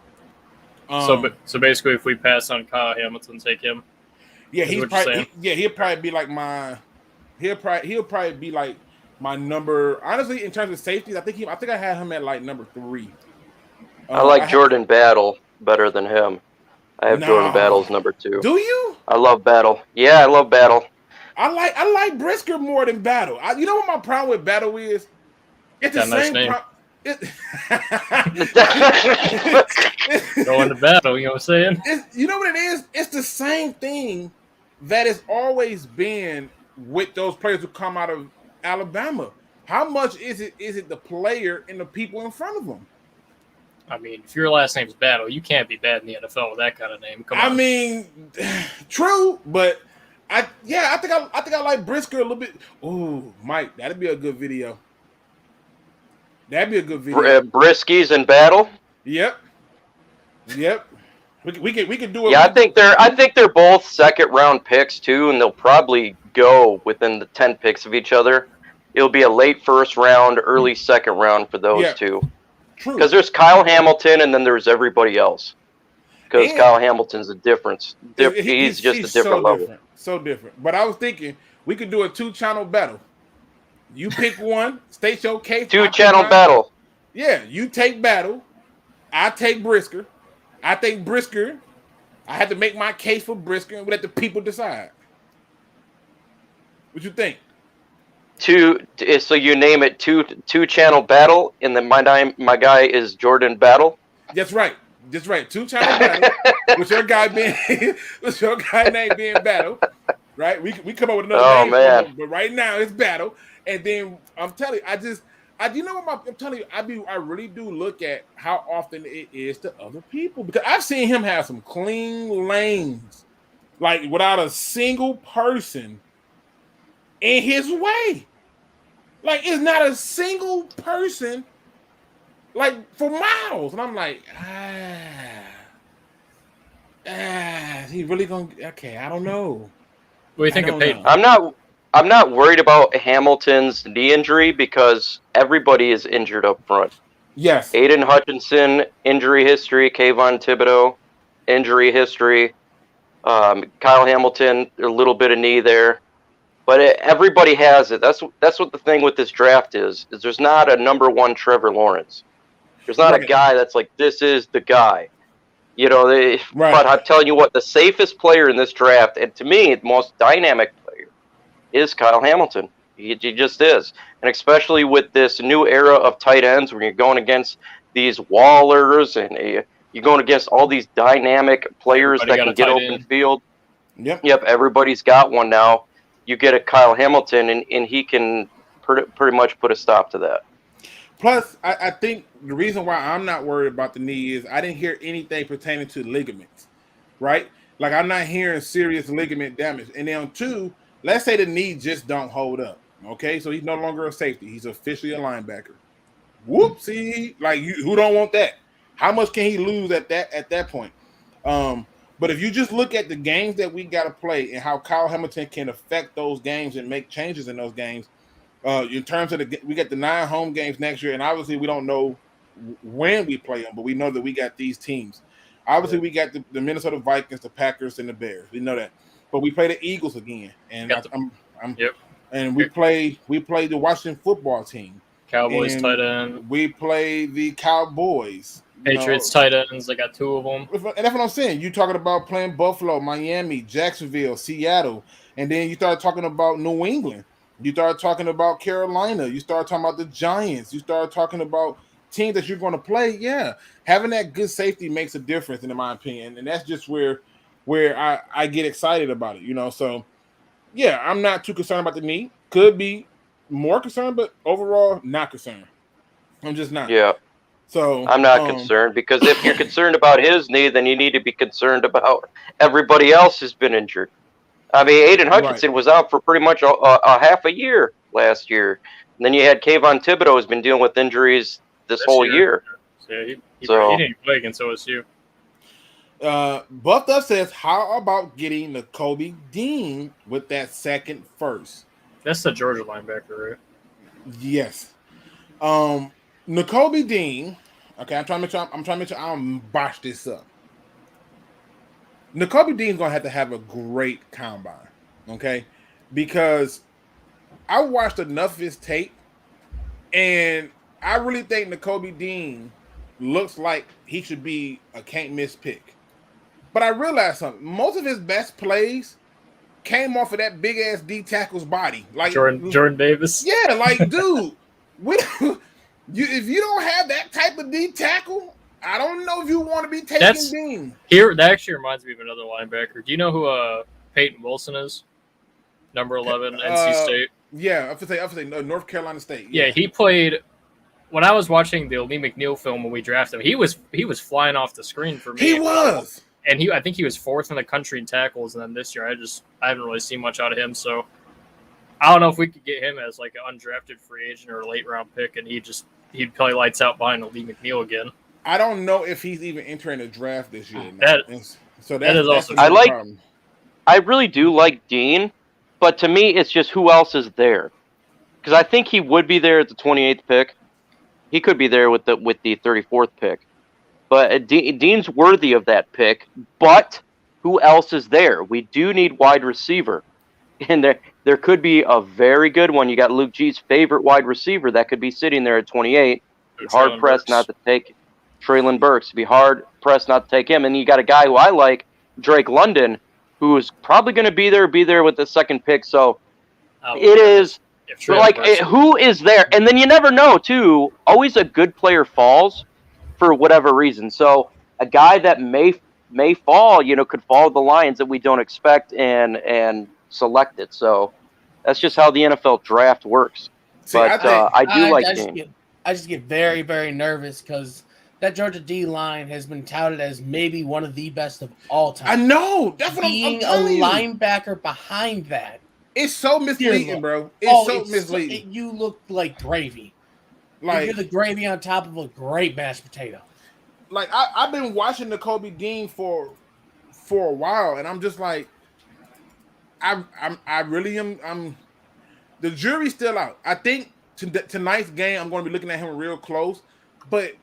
So basically, if we pass on Kyle Hamilton, take him. Yeah, he'll probably be like my. He'll probably be like my number. Honestly, in terms of safeties, I think I had him at like number 3. I like Jordan Battle better than him. I have Jordan Battle's number 2. Do you? I love Battle. Yeah, I love Battle. I like Brisker more than Battle. You know what my problem with Battle is? It's the same. Going to battle, you know what I'm saying? You know what it is? It's the same thing that has always been with those players who come out of Alabama. How much is it the player and the people in front of them? I mean, if your last name's Battle, you can't be bad in the NFL with that kind of name. Come on. I mean, true, but I think I like Brisker a little bit. Ooh, Mike, that'd be a good video. That'd be a good video. Briskies and Battle. Yep. We could do it. Yeah, I think they're both second round picks too, and they'll probably go within the 10 picks of each other. It'll be a late first round, early second round for those two. True. Because there's Kyle Hamilton and then there's everybody else. Because Kyle Hamilton's a difference. He's just a different level. So different. But I was thinking we could do a 2-channel battle. You pick one, state your case. 2-channel battle. Yeah, you take Battle. I take Brisker. I think Brisker. I had to make my case for Brisker and let the people decide. What you think? So you name it 2-channel battle, and then my guy is Jordan Battle. That's right. 2-channel battle. with your guy name being Battle. Right? We come up with another name. Man. But right now it's Battle. And then I'm telling you, you know what I'm telling you, I really do look at how often it is to other people, because I've seen him have some clean lanes, like without a single person in his way. Like it's not a single person, like for miles, and I'm like, he really gonna? Okay, I don't know. What do you think of Peyton? I'm not worried about Hamilton's knee injury because everybody is injured up front. Yes. Aiden Hutchinson, injury history. Kayvon Thibodeau, injury history. Kyle Hamilton, a little bit of knee there. But everybody has it. That's what the thing with this draft is there's not a number 1 Trevor Lawrence. There's not a guy that's like, this is the guy. But I'm telling you what, the safest player in this draft, and to me, the most dynamic player, is Kyle Hamilton. He just is. And especially with this new era of tight ends where you're going against these Wallers and you're going against all these dynamic players that can get open field. Yep, everybody's got one now. You get a Kyle Hamilton, and he can pretty much put a stop to that. Plus, I think the reason why I'm not worried about the knee is I didn't hear anything pertaining to ligaments, right? Like, I'm not hearing serious ligament damage. And then 2, let's say the knee just don't hold up. Okay, so he's no longer a safety. He's officially a linebacker. Whoopsie! Like, who don't want that? How much can he lose at that point? But if you just look at the games that we got to play and how Kyle Hamilton can affect those games and make changes in those games, in terms of we got the 9 home games next year, and obviously we don't know when we play them, but we know that we got these teams. Obviously, we got the Minnesota Vikings, the Packers, and the Bears. We know that, but we play the Eagles again, and and we play the Washington football team, Cowboys tight end. We play the Cowboys, Patriots tight ends. I got 2 of them, and that's what I'm saying. You talking about playing Buffalo, Miami, Jacksonville, Seattle, and then you start talking about New England. You start talking about Carolina. You start talking about the Giants. You start talking about teams that you're going to play. Yeah, having that good safety makes a difference, in my opinion, and that's just where I get excited about it. So yeah, I'm not too concerned about the knee. Could be more concerned, but overall not concerned. I'm just not. Yeah. So I'm not concerned, because if you're concerned about his knee, then you need to be concerned about everybody else who's been injured. I mean, Aiden Hutchinson was out for pretty much a half a year last year. And then you had Kayvon Thibodeau, who's been dealing with injuries this whole year. Yeah, he didn't play against OSU. Buffed Up says, how about getting Nakobe Dean with that second first? That's the Georgia linebacker, right? Yes. Nakobe Dean. Okay, I'm trying to make sure I don't botch this up. Nakobe Dean's gonna have to have a great combine, okay? Because I watched enough of his tape, and I really think Nakobe Dean looks like he should be a can't miss pick. But I realized something. Most of his best plays came off of that big ass D tackle's body, like Jordan Davis. Yeah, like dude, if you don't have that type of D tackle, I don't know if you want to be taking Dean. That actually reminds me of another linebacker. Do you know who Peyton Wilson is? Number 11, NC State. Yeah, I say North Carolina State. Yeah, he played. When I was watching the Lee McNeil film when we drafted him, he was flying off the screen for me. He was. And I think he was 4th in the country in tackles. And then this year, I haven't really seen much out of him. So I don't know if we could get him as like an undrafted free agent or a late round pick, and he'd play lights out behind Lee McNeil again. I don't know if he's even entering the draft this year. That is also. I really do like Dean, but to me, it's just who else is there. Because I think he would be there at the 28th pick. He could be there with the 34th pick. But Dean's worthy of that pick. But who else is there? We do need wide receiver. And there could be a very good one. You got Luke G's favorite wide receiver that could be sitting there at 28. Hard-pressed not to take Treylon Burks. Be hard-pressed not to take him. And you got a guy who I like, Drake London, who is probably going to be there with the second pick. So it is like, who is there? And then you never know, too. Always a good player falls for whatever reason. So a guy that may fall, could fall to the Lions that we don't expect and select it. So that's just how the NFL draft works. See, but I do like Dean. I just get very, very nervous because that Georgia D line has been touted as maybe one of the best of all time. I know. That's what I'm telling you. Linebacker behind that. It's so misleading, bro. It's misleading. You look like gravy. Like you're the gravy on top of a great mashed potato. Like I've been watching Nakobe Dean for a while, and I'm just like, I really am. The jury's still out. I think tonight's game, I'm going to be looking at him real close, but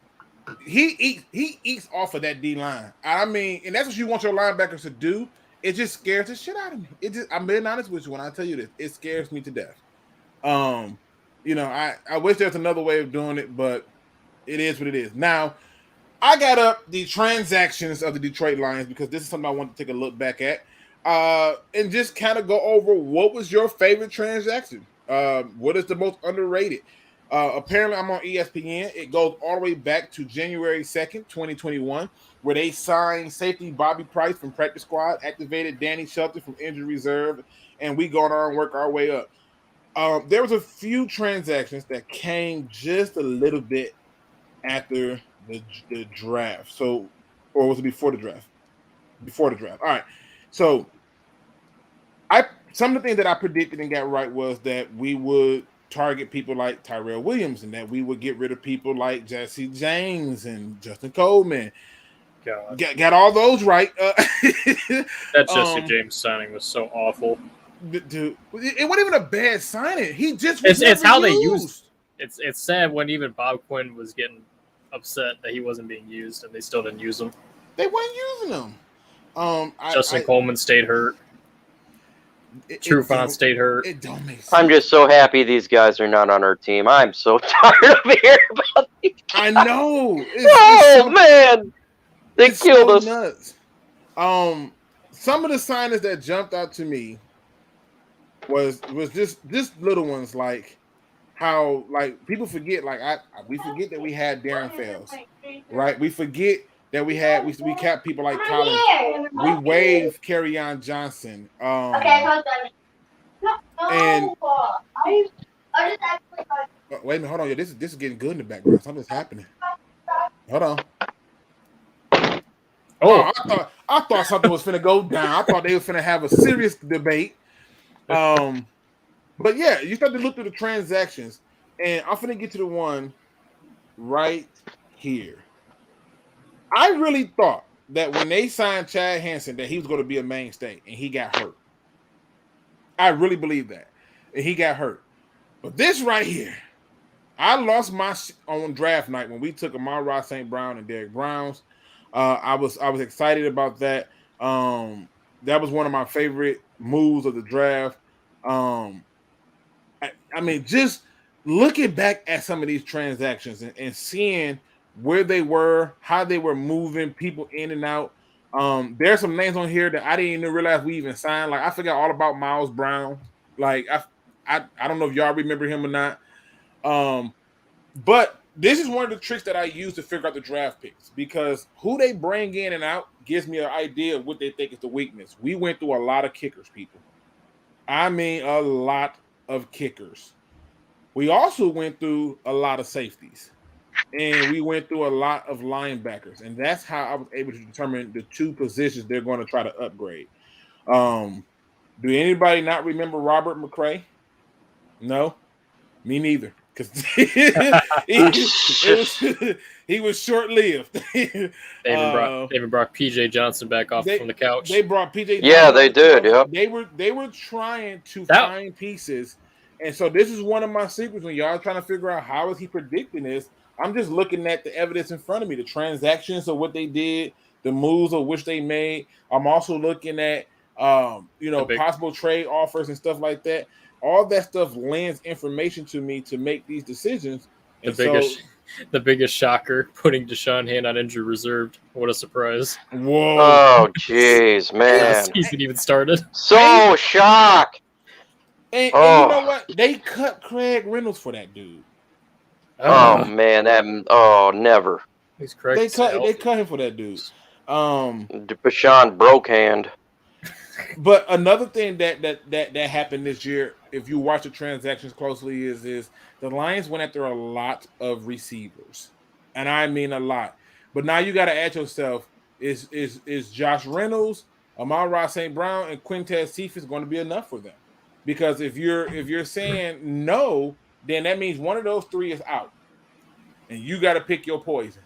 he eats off of that D line. I mean, and that's what you want your linebackers to do. It just scares the shit out of me. I'm being honest with you when I tell you this. It scares me to death. I wish there's another way of doing it, but it is what it is. Now, I got up the transactions of the Detroit Lions because this is something I want to take a look back at and just kind of go over what was your favorite transaction. What is the most underrated? Apparently, I'm on ESPN. It goes all the way back to January 2nd, 2021, where they signed safety Bobby Price from practice squad, activated Danny Shelton from injury reserve, and we going on and work our way up. There was a few transactions that came just a little bit after the draft. So, or was it before the draft? Before the draft. All right. So, I some of the things that I predicted and got right was that we would target people like Tyrell Williams and that we would get rid of people like Jesse James and Justin Coleman. Got all those right. That Jesse James signing was so awful. Dude, it wasn't even a bad signing. He just it's how they used. It's sad when even Bob Quinn was getting upset that he wasn't being used and they still didn't use him. They weren't using him. Justin Coleman stayed hurt. Trufant stayed hurt. It don't make sense. I'm just so happy these guys are not on our team. I'm so tired of hearing about these guys. I know. Man. They killed us. Nuts. Some of the signings that jumped out to me was just little ones, like how like people forget, like we forget that we had Darren Fells, right? We forget that we kept people like Collins. We waived Kerryon Johnson. And wait a minute, hold on. This is getting good in the background. Something's happening. Hold on. Oh, I thought something was finna go down. I thought they were finna have a serious debate. But yeah, you start to look through the transactions, and I'm finna get to the one right here. I really thought that when they signed Chad Hansen that he was going to be a mainstay, and he got hurt. I really believe that, and he got hurt. But this right here, I lost my on draft night when we took Amon-Ra St. Brown and Derrick Browns. I was excited about that. That was one of my favorite moves of the draft. I mean, just looking back at some of these transactions and seeing where they were, how they were moving people in and out. There's some names on here that I didn't even realize we even signed. Like I forgot all about Miles Brown. Like I don't know if y'all remember him or not. But this is one of the tricks that I use to figure out the draft picks because who they bring in and out gives me an idea of what they think is the weakness. We went through a lot of kickers, people. I mean, a lot of kickers. We also went through a lot of safeties, and we went through a lot of linebackers, and that's how I was able to determine the two positions they're going to try to upgrade. Do anybody not remember Robert McCray? No, me neither. Because he was short-lived. They even brought PJ Johnson back from the couch. They brought PJ. Yeah, they did. Yep. They were trying to find pieces, and so this is one of my secrets when y'all trying to figure out how is he predicting this. I'm just looking at the evidence in front of me, the transactions of what they did, the moves of which they made. I'm also looking at possible trade offers and stuff like that. All that stuff lends information to me to make these decisions. The biggest shocker, putting Deshaun Hand on injury reserve. What a surprise. Whoa. Oh, jeez, man. The season even started. So shocked. And you know what? They cut Craig Reynolds for that dude. Oh, man. Never. He's correct. They cut him for that dude. Deshaun broke hand. But another thing that happened this year, if you watch the transactions closely, is the Lions went after a lot of receivers, and I mean a lot. But now you got to ask yourself: is Josh Reynolds, Amon-Ra St. Brown, and Quintez Cephas going to be enough for them? Because if you're saying no, then that means one of those three is out, and you got to pick your poison.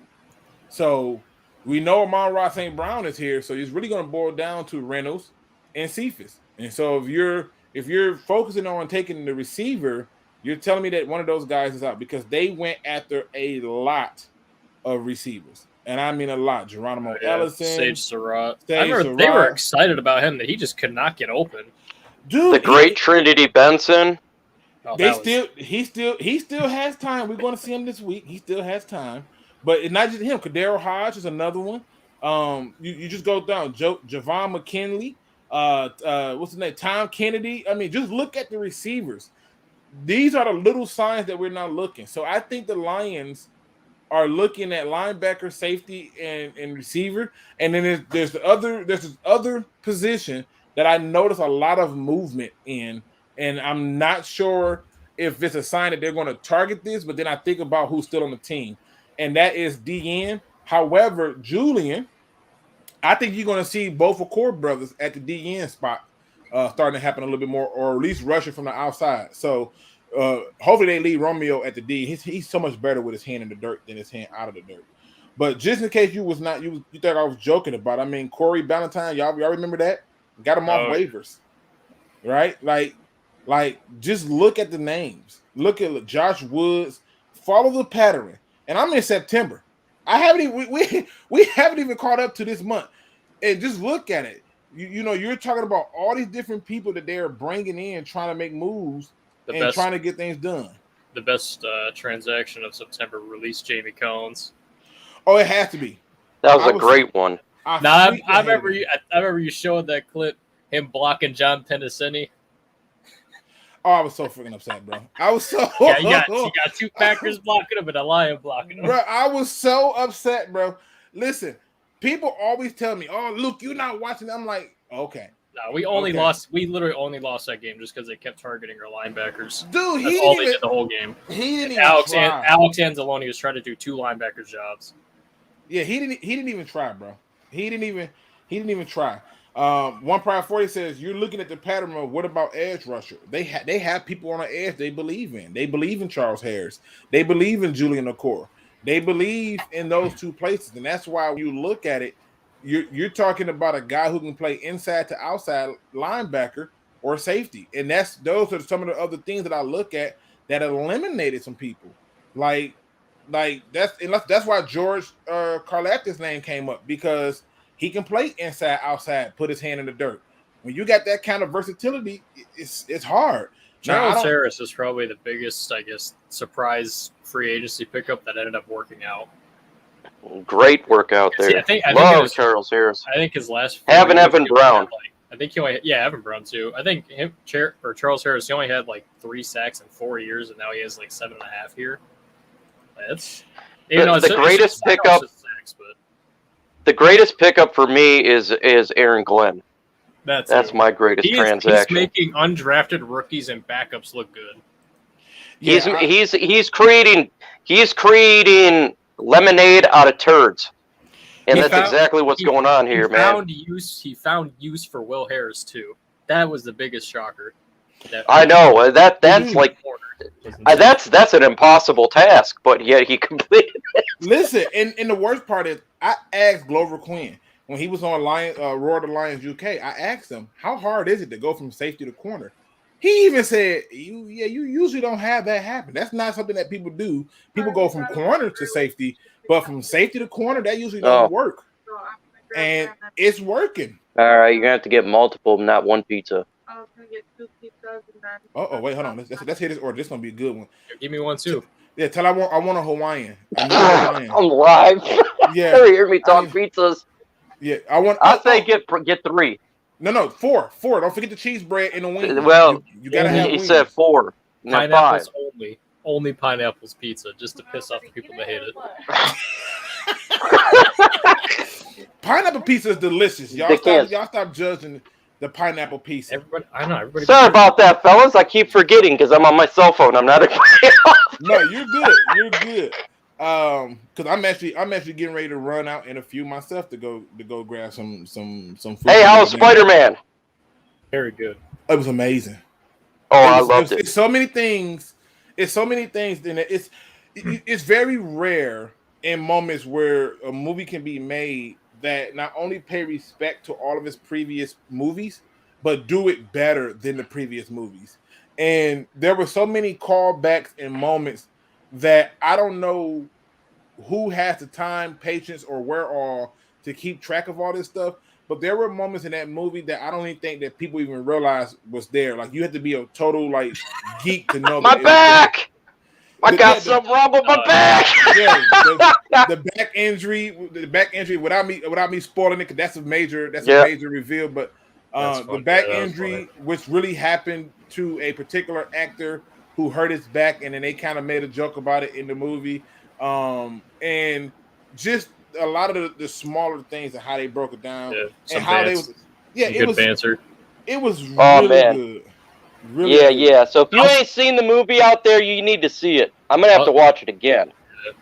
So we know Amon-Ra St. Brown is here, so it's really going to boil down to Reynolds and Cephas. And so if you're focusing on taking the receiver, you're telling me that one of those guys is out because they went after a lot of receivers. And I mean a lot. Geronimo Ellison. Sage Surratt. I remember they were excited about him that he just could not get open. Dude, the great Trinity Benson. He still has time. We're going to see him this week. He still has time. But it's not just him. Kadero Hodge is another one. You just go down. Javon McKinley. What's his name? Tom Kennedy. I mean, just look at the receivers. These are the little signs that we're not looking. So I think the Lions are looking at linebacker, safety, and receiver. And then there's this other position that I notice a lot of movement in, and I'm not sure if it's a sign that they're going to target this, but then I think about who's still on the team, and that is DN. However, Julian, I think you're going to see both of Core brothers at the DN spot. starting to happen a little bit more, or at least rushing from the outside. So hopefully they leave Romeo at the D. He's so much better with his hand in the dirt than his hand out of the dirt. But just in case you thought I was joking about, I mean, Corey Ballantyne, y'all remember that? Got him off waivers, right? Like just look at the names. Look at Josh Woods. Follow the pattern. And I'm in September. We haven't even caught up to this month. And just look at it. You're talking about all these different people that they're bringing in, trying to make moves trying to get things done. The best transaction of September, release Jamie Collins. Oh, it has to be. That was a great one. I remember you showing that clip, him blocking John Tennessini. Oh, I was so freaking upset, bro. I was so you got two Packers blocking him and a Lion blocking him. Bro, I was so upset, bro. Listen, people always tell me, "Oh, Luke, you're not watching." I'm like, okay. No, we literally only lost that game just because they kept targeting our linebackers. Dude, That's all they did the whole game. He didn't even Alex try. Anzalone was trying to do two linebackers jobs. Yeah, he didn't even try, bro. He didn't even try. One Pride 40 says you're looking at the pattern of what about edge rusher? They have people on the edge they believe in. They believe in Charles Harris. They believe in Julian Okoye. They believe in those two places, and that's why when you look at it, you're talking about a guy who can play inside to outside linebacker or safety, and those are some of the other things that I look at that eliminated some people. Like that's why George Karlaftis' name came up, because he can play inside, outside, put his hand in the dirt. When you got that kind of versatility, it's hard. Charles Harris is probably the biggest, I guess, surprise free agency pickup that ended up working out. Great work out there. I Love Charles Harris. I think his last Evan Brown. I think he only Evan Brown too. I think Charles Harris, he only had like 3 sacks in 4 years, and now he has like 7.5 here. That's the greatest pickup. The greatest pickup for me is Aaron Glenn. That's my greatest transaction. He's making undrafted rookies and backups look good. He's creating lemonade out of turds, and that's exactly what's going on here, man. He found use for Will Harris too. That was the biggest shocker. I know that's like that's an impossible task, but yet he completed it. Listen, and the worst part is, I asked Glover Quin when he was on Roar the Lions UK. I asked him, how hard is it to go from safety to corner? He even said, you usually don't have that happen. That's not something that people do. People go from corner to safety, but from safety to corner, that usually doesn't work. And it's working. All right, you're gonna have to get multiple, not one pizza. I was gonna get 2 pizzas and then. Oh, wait, hold on. Let's hear this order. This is gonna be a good one. Give me one too. Yeah, I want a Hawaiian. I'm live. Yeah, hear me talk pizzas. Yeah, I'll say get 3. No, 4. Don't forget the cheese bread and the wings. Well, you gotta have. He said 4. Pineapples only pineapples pizza, just to piss off the people that hate it. Pineapple pizza is delicious. Y'all stop judging the pineapple pizza. Everybody. Sorry about that, fellas. I keep forgetting because I'm on my cell phone. I'm not. No, you're good. You're good. Because I'm actually getting ready to run out in a few myself to go grab some food. Hey, how was Spider-Man? Very good. It was amazing. I loved it. It's so many things. And it's very rare in moments where a movie can be made that not only pay respect to all of his previous movies, but do it better than the previous movies. And there were so many callbacks and moments that I don't know who has the time, patience, or wherewithal to keep track of all this stuff. But there were moments in that movie that I don't even think that people even realized was there. Like, you had to be a total geek to know. My back! I got something wrong with my back. Yeah, the back injury. Without me spoiling it, because that's a major reveal. But the back injury, which really happened to a particular actor who hurt his back, and then they kind of made a joke about it in the movie, and just a lot of the smaller things and how they broke it down, and how good banter. It was really good. Really good. So if you ain't seen the movie out there, you need to see it. I'm gonna have to watch it again.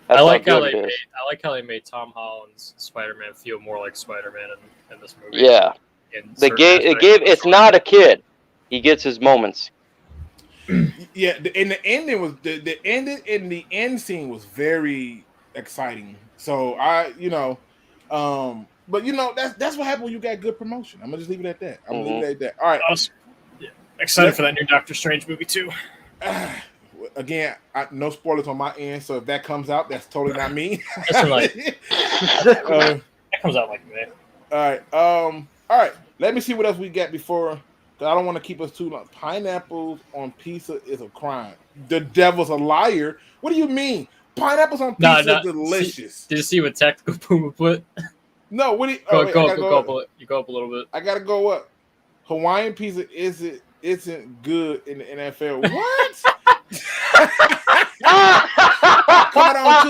I like how they made Tom Holland's Spider-Man feel more like Spider-Man in this movie. Yeah. It's not a kid. He gets his moments. Yeah, and the ending was the end scene was very exciting. So but that's what happened when you got good promotion. I'm gonna just leave it at that. All right. Excited for that new Doctor Strange movie too. Again, no spoilers on my end. So if that comes out, that's totally not me. That comes out like May. All right. Let me see what else we got before. I don't want to keep us too long. Pineapples on pizza is a crime. The devil's a liar. What do you mean? Pineapples on pizza is delicious. Did you see what Tactical Puma put? No, what do you go up? You go up a little bit. I gotta go up. Hawaiian pizza isn't good in the NFL. What? I caught on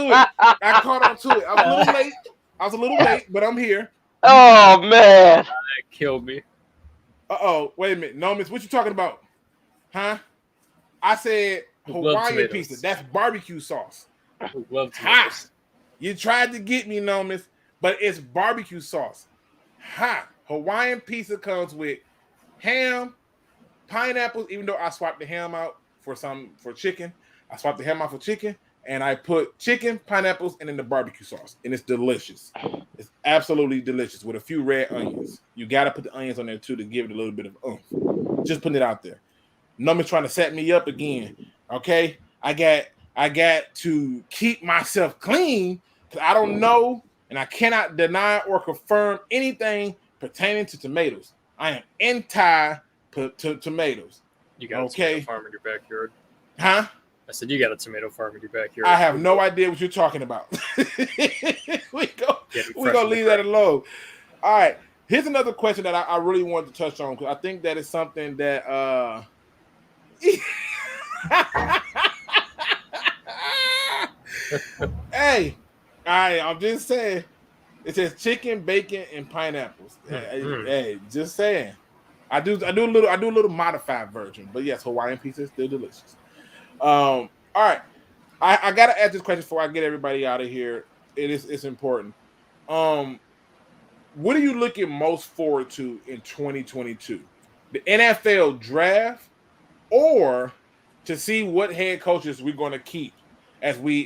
to it. I was a little late, but I'm here. Oh man, that killed me. Wait a minute. No, Miss, what you talking about? Huh? I said Hawaiian pizza. That's barbecue sauce. Ha! You tried to get me, Nomis, but it's barbecue sauce. Ha! Hawaiian pizza comes with ham, pineapples, even though I swapped the ham out for chicken. I swapped the ham out for chicken, and I put chicken, pineapples, and then the barbecue sauce. And it's delicious. It's absolutely delicious with a few red onions. You got to put the onions on there, too, to give it a little bit of oomph. Just putting it out there. Numbers trying to set me up again. Okay? I got to keep myself clean because I don't know and I cannot deny or confirm anything pertaining to tomatoes. I am anti-tomatoes. You got a tomato farm in your backyard? Huh? I said you got a tomato farm in your backyard. I have no idea what you're talking about. We're going to leave that alone. All right. Here's another question that I really wanted to touch on because I think that is something that hey, I'm just saying. It says chicken, bacon, and pineapples. Hey, just saying. I do a little modified version, but yes, Hawaiian pizza is still delicious. All right. I gotta ask this question before I get everybody out of here. It's important. What are you looking most forward to in 2022? The NFL draft, or to see what head coaches we're going to keep as we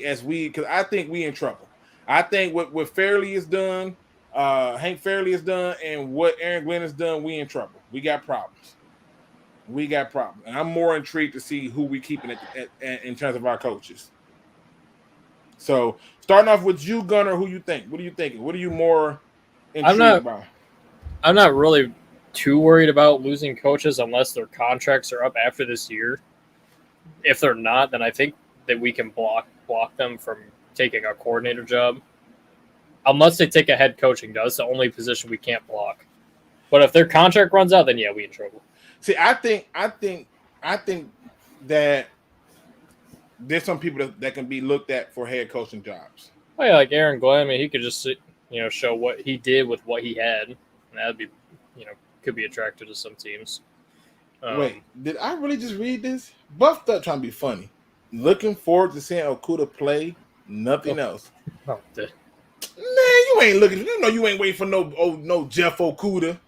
because I think we in trouble. I think what Fairley has done, Hank Fairley has done, and what Aaron Glenn has done, we in trouble. We got problems. And I'm more intrigued to see who we keeping in terms of our coaches. So starting off with you, Gunner, who you think? What are you thinking? What are you more intrigued about? I'm not really too worried about losing coaches unless their contracts are up after this year. If they're not, then I think that we can block them from taking a coordinator job. Unless they take a head coaching job. That's the only position we can't block. But if their contract runs out, then yeah, we in trouble. See, I think that there's some people that can be looked at for head coaching jobs. Oh yeah, like Aaron Glenn, I mean, he could just show what he did with what he had, and that'd be could be attractive to some teams. Wait, did I really just read this? Buffed up trying to be funny. Looking forward to seeing Okudah play. Nothing else. Oh, man, you ain't looking. You ain't waiting for no Jeff Okudah.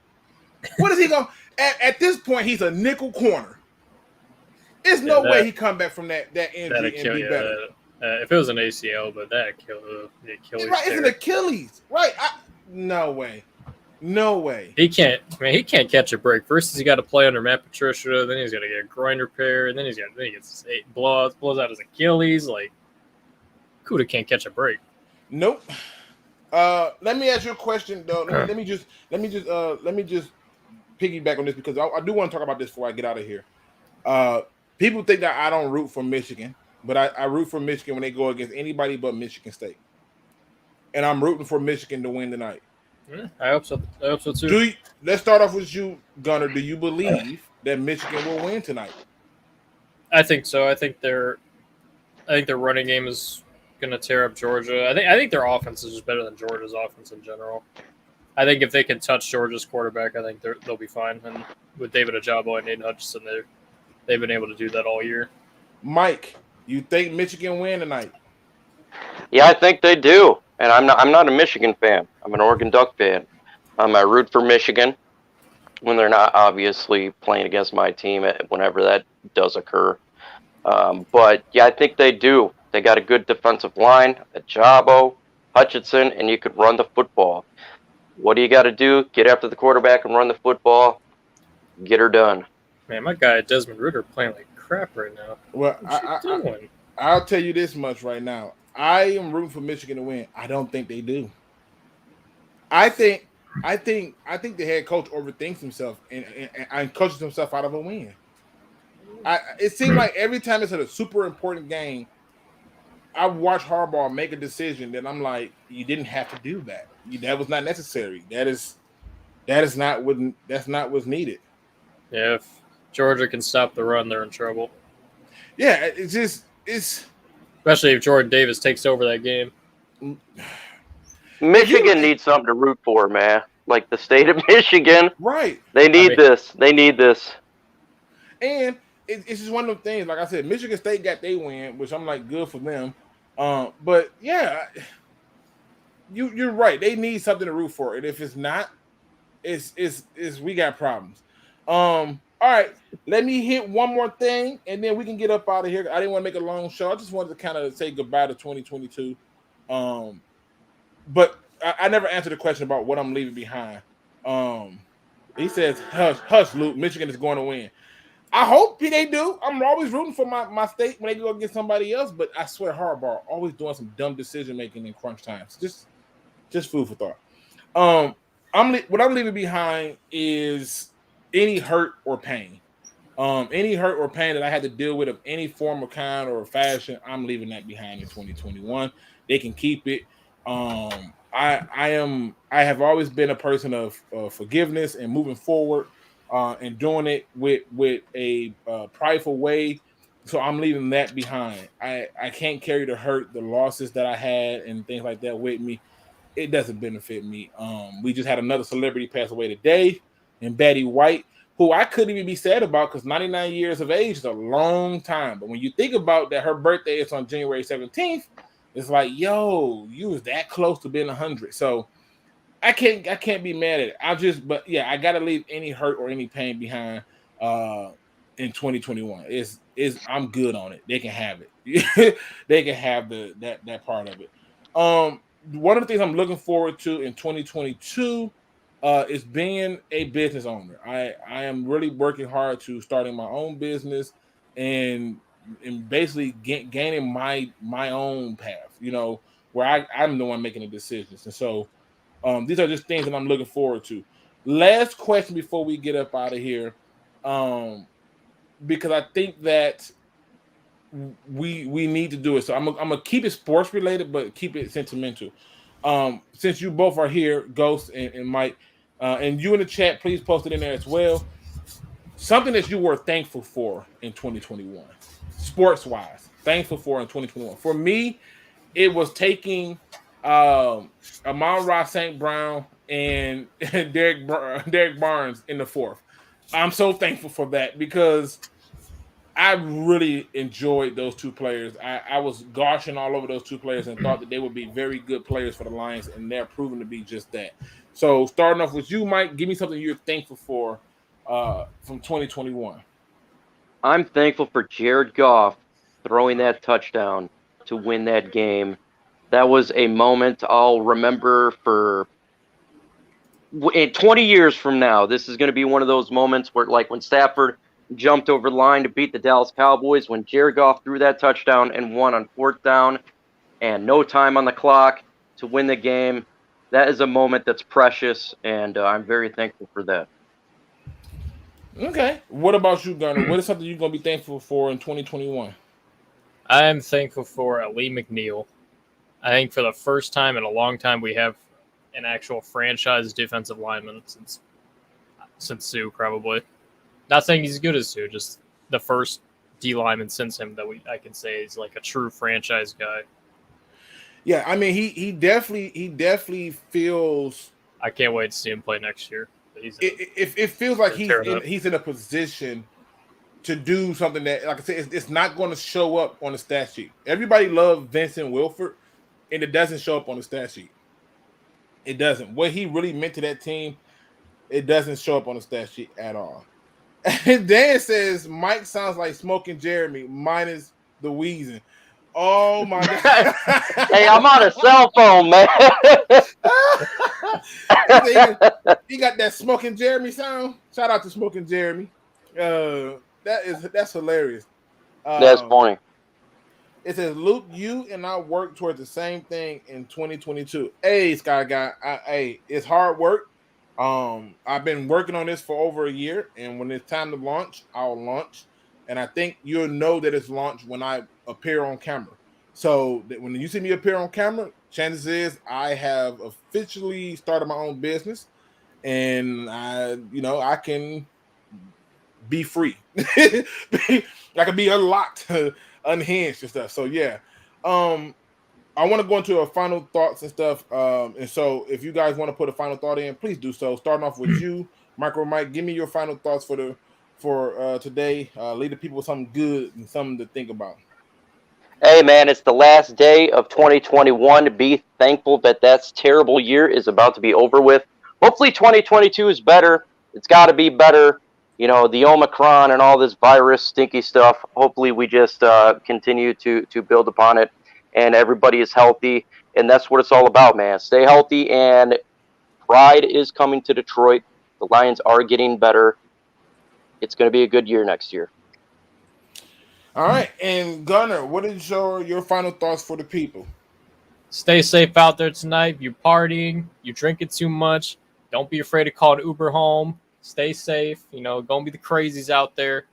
What is he going? At this point, he's a nickel corner. There's no way he come back from that injury and be better. If it was an ACL, but that Achilles. Right, it's an Achilles. Right? No way. No way. He can't catch a break. First, he's got to play under Matt Patricia. Then he's got to get a groin repair, and then he gets blows out his Achilles. Like, Okudah can't catch a break. Nope. Let me ask you a question though. Let me just piggyback on this because I do want to talk about this before I get out of here. People think that I don't root for Michigan, but I root for Michigan when they go against anybody but Michigan State, and I'm rooting for Michigan to win tonight. I hope so too. Let's start off with you, Gunner. Do you believe that Michigan will win tonight? I think so. I think their running game is going to tear up Georgia. I think their offense is just better than Georgia's offense in general. I think if they can touch Georgia's quarterback, I think they'll be fine. And with David Ojabo and Aiden Hutchinson, they've been able to do that all year. Mike, you think Michigan win tonight? Yeah, I think they do. And I'm not a Michigan fan. I'm an Oregon Duck fan. I root for Michigan. when they're not obviously playing against my team whenever that does occur. But yeah, I think they do. They got a good defensive line, Ajabo, Hutchinson, and you could run the football. What do you got to do? Get after the quarterback and run the football. Get her done. Man, my guy Desmond Ridder playing like crap right now. Well, doing? I'll tell you this much right now. I am rooting for Michigan to win. I don't think they do. I think the head coach overthinks himself and coaches himself out of a win. It seems like every time it's a super important game, I watch Harbaugh make a decision that I'm like, you didn't have to do that. That was not necessary. That's not what's needed. Yeah, if Georgia can stop the run, they're in trouble. Yeah, it's especially if Jordan Davis takes over that game. Michigan needs something to root for, man. Like the state of Michigan. Right. They need this. They need this. And it's just one of those things. Like I said, Michigan State got their win, which I'm like, good for them. But yeah, you're right. They need something to root for. And if it's not, it's we got problems. All right, let me hit one more thing, and then we can get up out of here. I didn't want to make a long show. I just wanted to kind of say goodbye to 2022. But I never answered the question about what I'm leaving behind. He says, hush, Luke. Michigan is going to win. I hope they do. I'm always rooting for my state when they go against somebody else, but I swear Harbaugh always doing some dumb decision-making in crunch times. Just food for thought. What I'm leaving behind is any hurt or pain. Any hurt or pain that I had to deal with of any form or kind or fashion, I'm leaving that behind in 2021. They can keep it. I have always been a person of forgiveness and moving forward, and doing it with a prideful way. So I'm leaving that behind. I can't carry the hurt, the losses that I had and things like that with me. It doesn't benefit me. We just had another celebrity pass away today, and Betty White, who I couldn't even be sad about because 99 years of age is a long time. But when you think about that, her birthday is on January 17th. It's like, yo, you was that close to being 100. So I can't be mad at it. But yeah, I gotta leave any hurt or any pain behind in 2021. I'm good on it. They can have it. They can have that part of it. One of the things I'm looking forward to in 2022 is being a business owner. I am really working hard to starting my own business and basically gaining my own path, where I'm the one making the decisions. And so these are just things that I'm looking forward to. Last question before we get up out of here, because I think that we need to do it. So I'm gonna keep it sports related, but keep it sentimental. Since you both are here, Ghost and Mike, and you in the chat, please post it in there as well. Something that you were thankful for in 2021, sports-wise, thankful for in 2021. For me, it was taking Amon-Ra St. Brown and Derek Barnes in the fourth. I'm so thankful for that because I really enjoyed those two players. I was gushing all over those two players and thought that they would be very good players for the Lions, and they're proven to be just that. So starting off with you, Mike, give me something you're thankful for from 2021. I'm thankful for Jared Goff throwing that touchdown to win that game. That was a moment I'll remember for 20 years from now. This is going to be one of those moments where, like when Stafford jumped over the line to beat the Dallas Cowboys, when Jared Goff threw that touchdown and won on fourth down and no time on the clock to win the game. That is a moment that's precious, and I'm very thankful for that. Okay. What about you, Gunnar? What is something you're going to be thankful for in 2021? I am thankful for Lee McNeil. I think for the first time in a long time, we have an actual franchise defensive lineman since Sue, probably. Not saying he's as good as Sue, just the first D lineman since him that I can say is like a true franchise guy. Yeah, I mean he definitely feels. I can't wait to see him play next year. It feels like he's in a position to do something that, like I said, it's not going to show up on the stat sheet. Everybody loves Vincent Wilford, and it doesn't show up on the stat sheet. It doesn't. What he really meant to that team, it doesn't show up on the stat sheet at all. And Dan says Mike sounds like Smoking Jeremy minus the wheezing. Oh my God! Hey, I'm on a cell phone, man. he got that Smoking Jeremy sound. Shout out to Smoking Jeremy. That's hilarious. That's funny. It says, Luke, you and I work towards the same thing in 2022. Hey, Sky Guy. Hey, it's hard work. I've been working on this for over a year, and when it's time to launch, I'll launch. And I think you'll know that it's launched when I appear on camera. So that when you see me appear on camera, chances is I have officially started my own business, and I can be free. I can be unlocked, unhinged and stuff. So yeah. I want to go into our final thoughts and stuff. And so if you guys want to put a final thought in, please do so. Starting off with you, Micro Mike, give me your final thoughts for today. Leave the people with something good and something to think about. Hey, man, it's the last day of 2021. Be thankful that terrible year is about to be over with. Hopefully 2022 is better. It's got to be better. You know, the Omicron and all this virus stinky stuff. Hopefully we just continue to build upon it. And everybody is healthy, and that's what it's all about, man. Stay healthy, and pride is coming to Detroit. The Lions are getting better. It's going to be a good year next year. All right, and Gunner, what is your final thoughts for the people? Stay safe out there tonight. You're partying, you're drinking too much. Don't be afraid to call an Uber home. Stay safe. Don't be the crazies out there.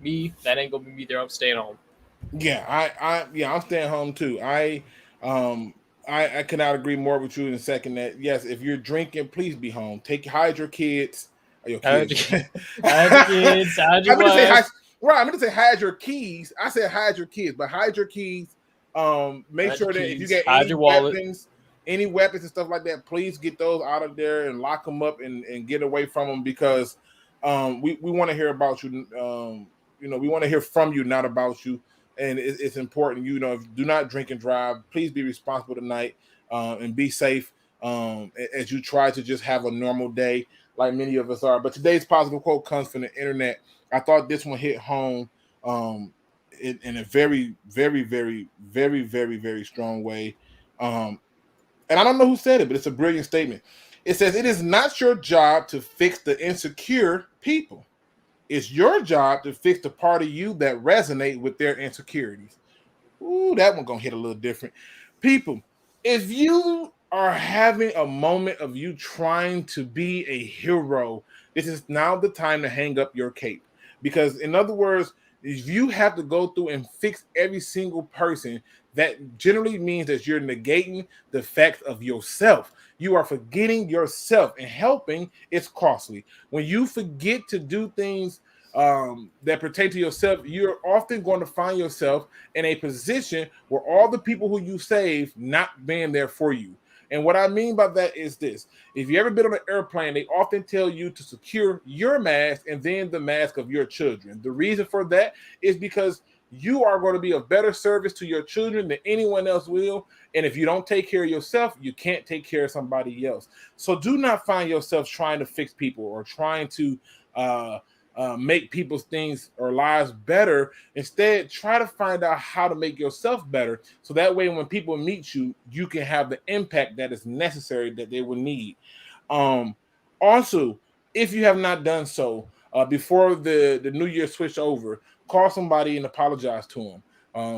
Me, that ain't going to be me there. I'm staying home. Yeah, I'm staying home too. I cannot agree more with you in a second that yes, if you're drinking, please be home. Hide your kids. Hide your kids. Hide your wife. I'm going to say hide your keys. I said hide your kids, but hide your keys. Make sure that if you get any weapons and stuff like that, please get those out of there and lock them up and get away from them because we want to hear about you. We want to hear from you, not about you. And it's important, do not drink and drive. Please be responsible tonight and be safe as you try to just have a normal day like many of us are. But today's positive quote comes from the internet. I thought this one hit home in a very, very, very, very, very, very strong way. And I don't know who said it, but it's a brilliant statement. It says, it is not your job to fix the insecure people. It's your job to fix the part of you that resonate with their insecurities. Ooh, that one gonna hit a little different. People, if you are having a moment of you trying to be a hero, this is now the time to hang up your cape. Because in other words, if you have to go through and fix every single person, that generally means that you're negating the fact of yourself. You are forgetting yourself, and helping is costly. When you forget to do things that pertain to yourself, you're often going to find yourself in a position where all the people who you save not being there for you. And what I mean by that is this. If you ever been on an airplane, they often tell you to secure your mask and then the mask of your children. The reason for that is because you are going to be of better service to your children than anyone else will. And if you don't take care of yourself, you can't take care of somebody else. So do not find yourself trying to fix people or trying to make people's things or lives better. Instead, try to find out how to make yourself better. So that way, when people meet you, you can have the impact that is necessary that they will need. Also, if you have not done so, before the new year switch over, call somebody and apologize to them.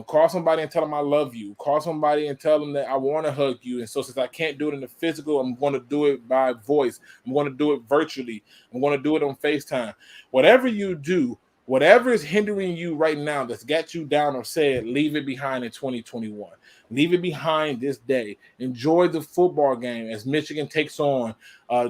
Call somebody and tell them I love you. Call somebody and tell them that I want to hug you. And so since I can't do it in the physical, I'm going to do it by voice. I'm going to do it virtually. I'm going to do it on FaceTime. Whatever you do, whatever is hindering you right now that's got you down or sad, leave it behind in 2021. Leave it behind this day. Enjoy the football game as Michigan takes on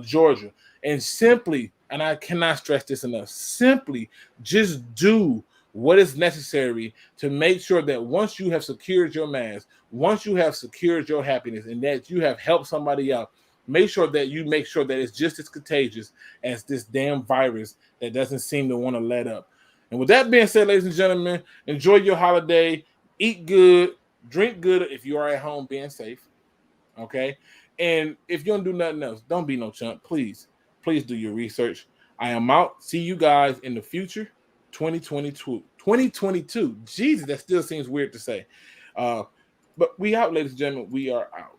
Georgia. And simply, and I cannot stress this enough, simply just do what is necessary to make sure that once you have secured your mask, once you have secured your happiness, and that you have helped somebody out, make sure that it's just as contagious as this damn virus that doesn't seem to want to let up. And with that being said, ladies and gentlemen, enjoy your holiday, eat good, drink good if you are at home being safe, okay? And if you don't do nothing else, don't be no chump, please. Please do your research. I am out. See you guys in the future. 2022. Jesus, that still seems weird to say. But we out, ladies and gentlemen. We are out.